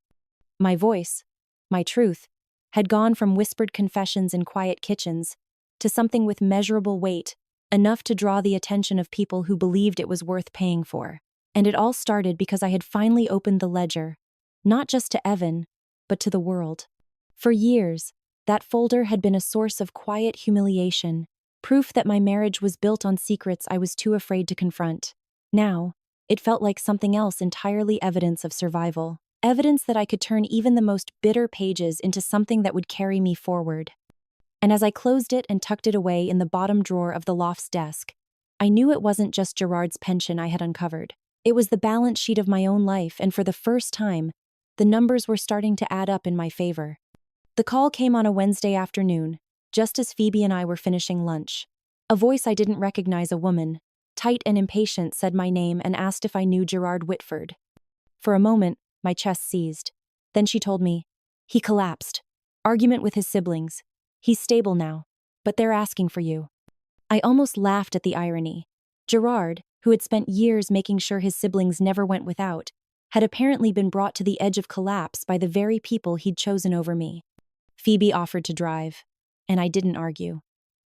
My voice, my truth, had gone from whispered confessions in quiet kitchens to something with measurable weight, enough to draw the attention of people who believed it was worth paying for. And it all started because I had finally opened the ledger, not just to Evan, but to the world. For years, that folder had been a source of quiet humiliation, proof that my marriage was built on secrets I was too afraid to confront. Now, it felt like something else entirely, evidence of survival. Evidence that I could turn even the most bitter pages into something that would carry me forward. And as I closed it and tucked it away in the bottom drawer of the loft's desk, I knew it wasn't just Gerard's pension I had uncovered. It was the balance sheet of my own life, and for the first time, the numbers were starting to add up in my favor. The call came on a Wednesday afternoon, just as Phoebe and I were finishing lunch. A voice I didn't recognize, a woman, tight and impatient, said my name and asked if I knew Gerard Whitford. For a moment, my chest seized. Then she told me, he collapsed. Argument with his siblings. He's stable now, but they're asking for you. I almost laughed at the irony. Gerard, who had spent years making sure his siblings never went without, had apparently been brought to the edge of collapse by the very people he'd chosen over me. Phoebe offered to drive, and I didn't argue.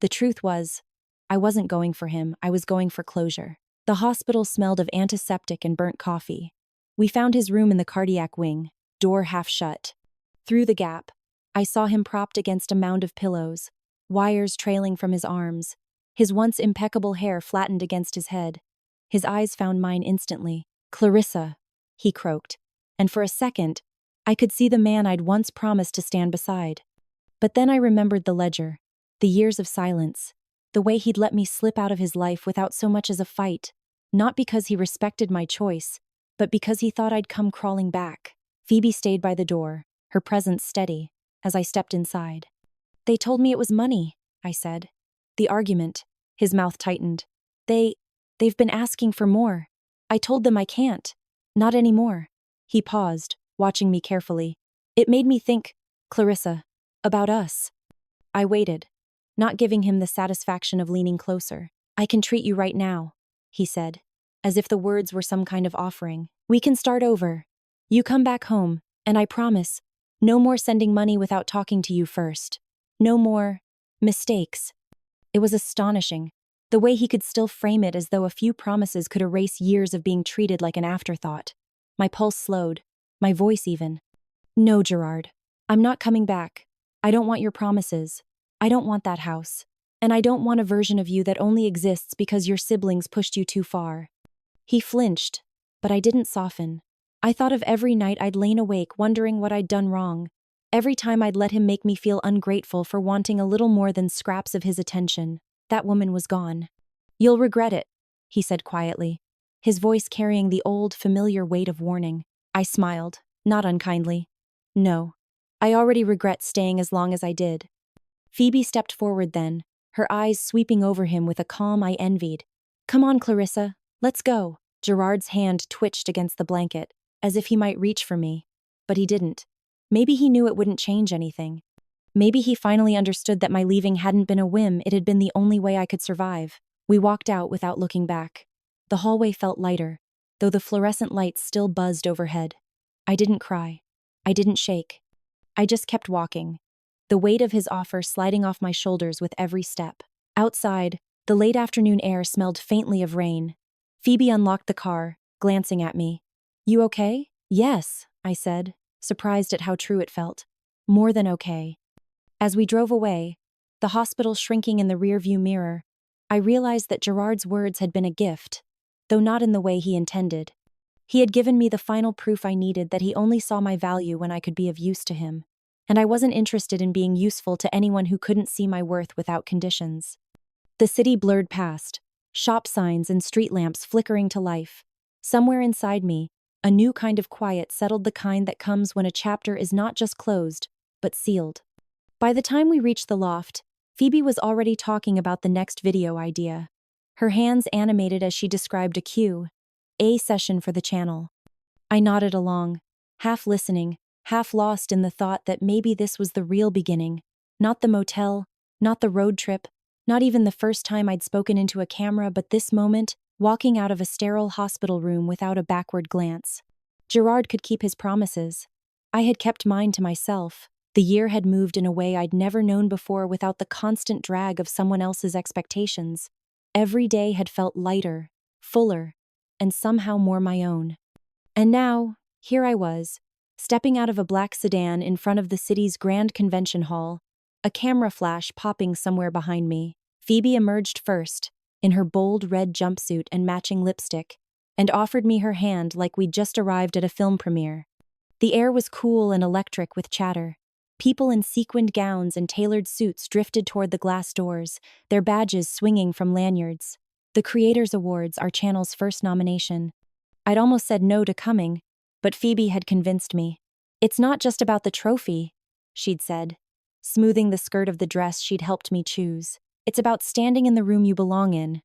The truth was, I wasn't going for him, I was going for closure. The hospital smelled of antiseptic and burnt coffee. We found his room in the cardiac wing, door half shut. Through the gap, I saw him propped against a mound of pillows, wires trailing from his arms, his once impeccable hair flattened against his head. His eyes found mine instantly. Clarissa, he croaked, and for a second, I could see the man I'd once promised to stand beside. But then I remembered the ledger, the years of silence, the way he'd let me slip out of his life without so much as a fight, not because he respected my choice, but because he thought I'd come crawling back. Phoebe stayed by the door, her presence steady, as I stepped inside. They told me it was money, I said. The argument, his mouth tightened. They've been asking for more. I told them I can't. Not anymore. He paused, watching me carefully. It made me think, Clarissa, about us. I waited, not giving him the satisfaction of leaning closer. I can treat you right now, he said, as if the words were some kind of offering. We can start over. You come back home, and I promise, no more sending money without talking to you first. No more mistakes. It was astonishing, the way he could still frame it as though a few promises could erase years of being treated like an afterthought. My pulse slowed, my voice even. No, Gerard. I'm not coming back. I don't want your promises. I don't want that house. And I don't want a version of you that only exists because your siblings pushed you too far. He flinched, but I didn't soften. I thought of every night I'd lain awake wondering what I'd done wrong. Every time I'd let him make me feel ungrateful for wanting a little more than scraps of his attention. That woman was gone. You'll regret it, he said quietly, his voice carrying the old, familiar weight of warning. I smiled, not unkindly. No, I already regret staying as long as I did. Phoebe stepped forward then, her eyes sweeping over him with a calm I envied. Come on, Clarissa, let's go. Gerard's hand twitched against the blanket, as if he might reach for me. But he didn't. Maybe he knew it wouldn't change anything. Maybe he finally understood that my leaving hadn't been a whim, it had been the only way I could survive. We walked out without looking back. The hallway felt lighter, though the fluorescent lights still buzzed overhead. I didn't cry. I didn't shake. I just kept walking, the weight of his offer sliding off my shoulders with every step. Outside, the late afternoon air smelled faintly of rain. Phoebe unlocked the car, glancing at me. "You okay?" "Yes," I said, surprised at how true it felt. "More than okay." As we drove away, the hospital shrinking in the rearview mirror, I realized that Gerard's words had been a gift, though not in the way he intended. He had given me the final proof I needed that he only saw my value when I could be of use to him, and I wasn't interested in being useful to anyone who couldn't see my worth without conditions. The city blurred past, shop signs and street lamps flickering to life. Somewhere inside me, a new kind of quiet settled, the kind that comes when a chapter is not just closed, but sealed. By the time we reached the loft, Phoebe was already talking about the next video idea. Her hands animated as she described a Q&A session for the channel. I nodded along, half listening, half lost in the thought that maybe this was the real beginning. Not the motel, not the road trip, not even the first time I'd spoken into a camera, but this moment, walking out of a sterile hospital room without a backward glance. Gerard could keep his promises. I had kept mine to myself. The year had moved in a way I'd never known before without the constant drag of someone else's expectations. Every day had felt lighter, fuller, and somehow more my own. And now, here I was, stepping out of a black sedan in front of the city's grand convention hall, a camera flash popping somewhere behind me. Phoebe emerged first, in her bold red jumpsuit and matching lipstick, and offered me her hand like we'd just arrived at a film premiere. The air was cool and electric with chatter. People in sequined gowns and tailored suits drifted toward the glass doors, their badges swinging from lanyards. The Creators Awards, our channel's first nomination. I'd almost said no to coming, but Phoebe had convinced me. "It's not just about the trophy," she'd said, smoothing the skirt of the dress she'd helped me choose. "It's about standing in the room you belong in."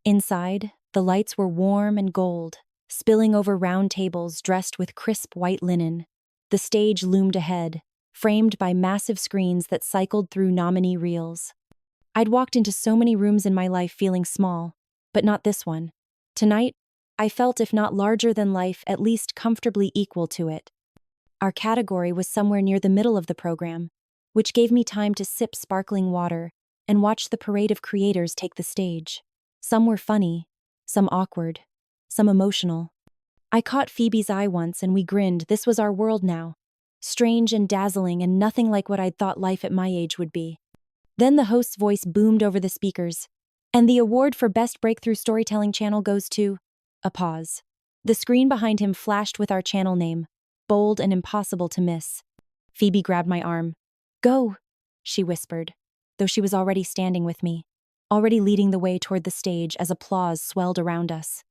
Inside, the lights were warm and gold, spilling over round tables dressed with crisp white linen. The stage loomed ahead, framed by massive screens that cycled through nominee reels. I'd walked into so many rooms in my life feeling small, but not this one. Tonight, I felt if not larger than life, at least comfortably equal to it. Our category was somewhere near the middle of the program, which gave me time to sip sparkling water and watch the parade of creators take the stage. Some were funny, some awkward, some emotional. I caught Phoebe's eye once and we grinned. This was our world now. Strange and dazzling and nothing like what I'd thought life at my age would be. Then the host's voice boomed over the speakers. "And the award for Best Breakthrough Storytelling Channel goes to..." A pause. The screen behind him flashed with our channel name, bold and impossible to miss. Phoebe grabbed my arm. "Go," she whispered, though she was already standing with me, already leading the way toward the stage as applause swelled around us.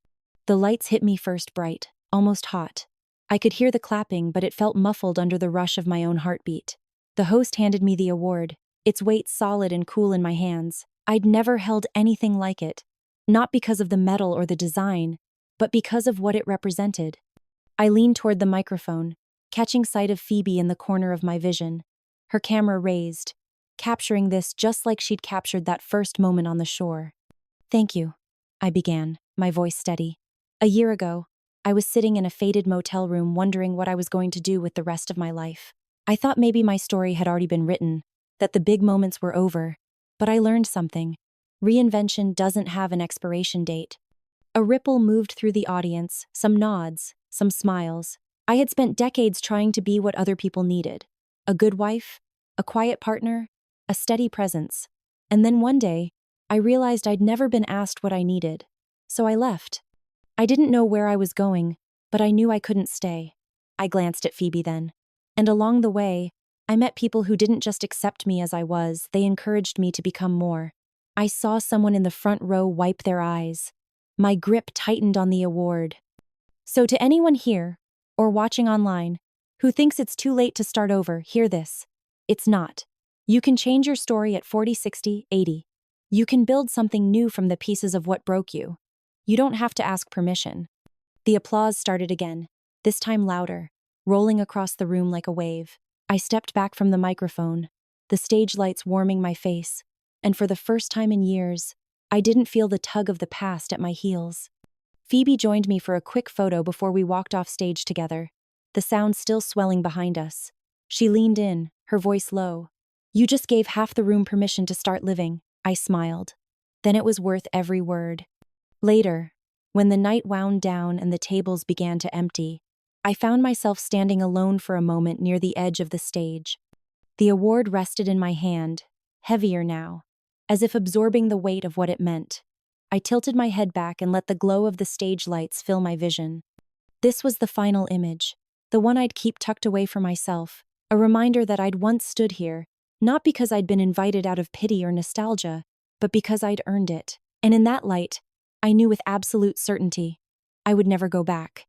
The lights hit me first bright, almost hot. I could hear the clapping, but it felt muffled under the rush of my own heartbeat. The host handed me the award, its weight solid and cool in my hands. I'd never held anything like it, not because of the medal or the design, but because of what it represented. I leaned toward the microphone, catching sight of Phoebe in the corner of my vision, her camera raised, capturing this just like she'd captured that first moment on the shore. "Thank you," I began, my voice steady. "A year ago, I was sitting in a faded motel room wondering what I was going to do with the rest of my life. I thought maybe my story had already been written, that the big moments were over, but I learned something. Reinvention doesn't have an expiration date." A ripple moved through the audience, some nods, some smiles. I had spent decades trying to be what other people needed. A good wife, a quiet partner, a steady presence. And then one day, I realized I'd never been asked what I needed. So I left. I didn't know where I was going, but I knew I couldn't stay. I glanced at Phoebe then. And along the way, I met people who didn't just accept me as I was, they encouraged me to become more. I saw someone in the front row wipe their eyes. My grip tightened on the award. So to anyone here, or watching online, who thinks it's too late to start over, hear this. It's not. You can change your story at 40, 60, 80. You can build something new from the pieces of what broke you. You don't have to ask permission. The applause started again, this time louder, rolling across the room like a wave. I stepped back from the microphone, the stage lights warming my face, and for the first time in years, I didn't feel the tug of the past at my heels. Phoebe joined me for a quick photo before we walked off stage together, the sound still swelling behind us. She leaned in, her voice low. You just gave half the room permission to start living, I smiled. Then it was worth every word. Later, when the night wound down and the tables began to empty, I found myself standing alone for a moment near the edge of the stage. The award rested in my hand, heavier now, as if absorbing the weight of what it meant. I tilted my head back and let the glow of the stage lights fill my vision. This was the final image, the one I'd keep tucked away for myself, a reminder that I'd once stood here, not because I'd been invited out of pity or nostalgia, but because I'd earned it. And in that light, I knew with absolute certainty I would never go back.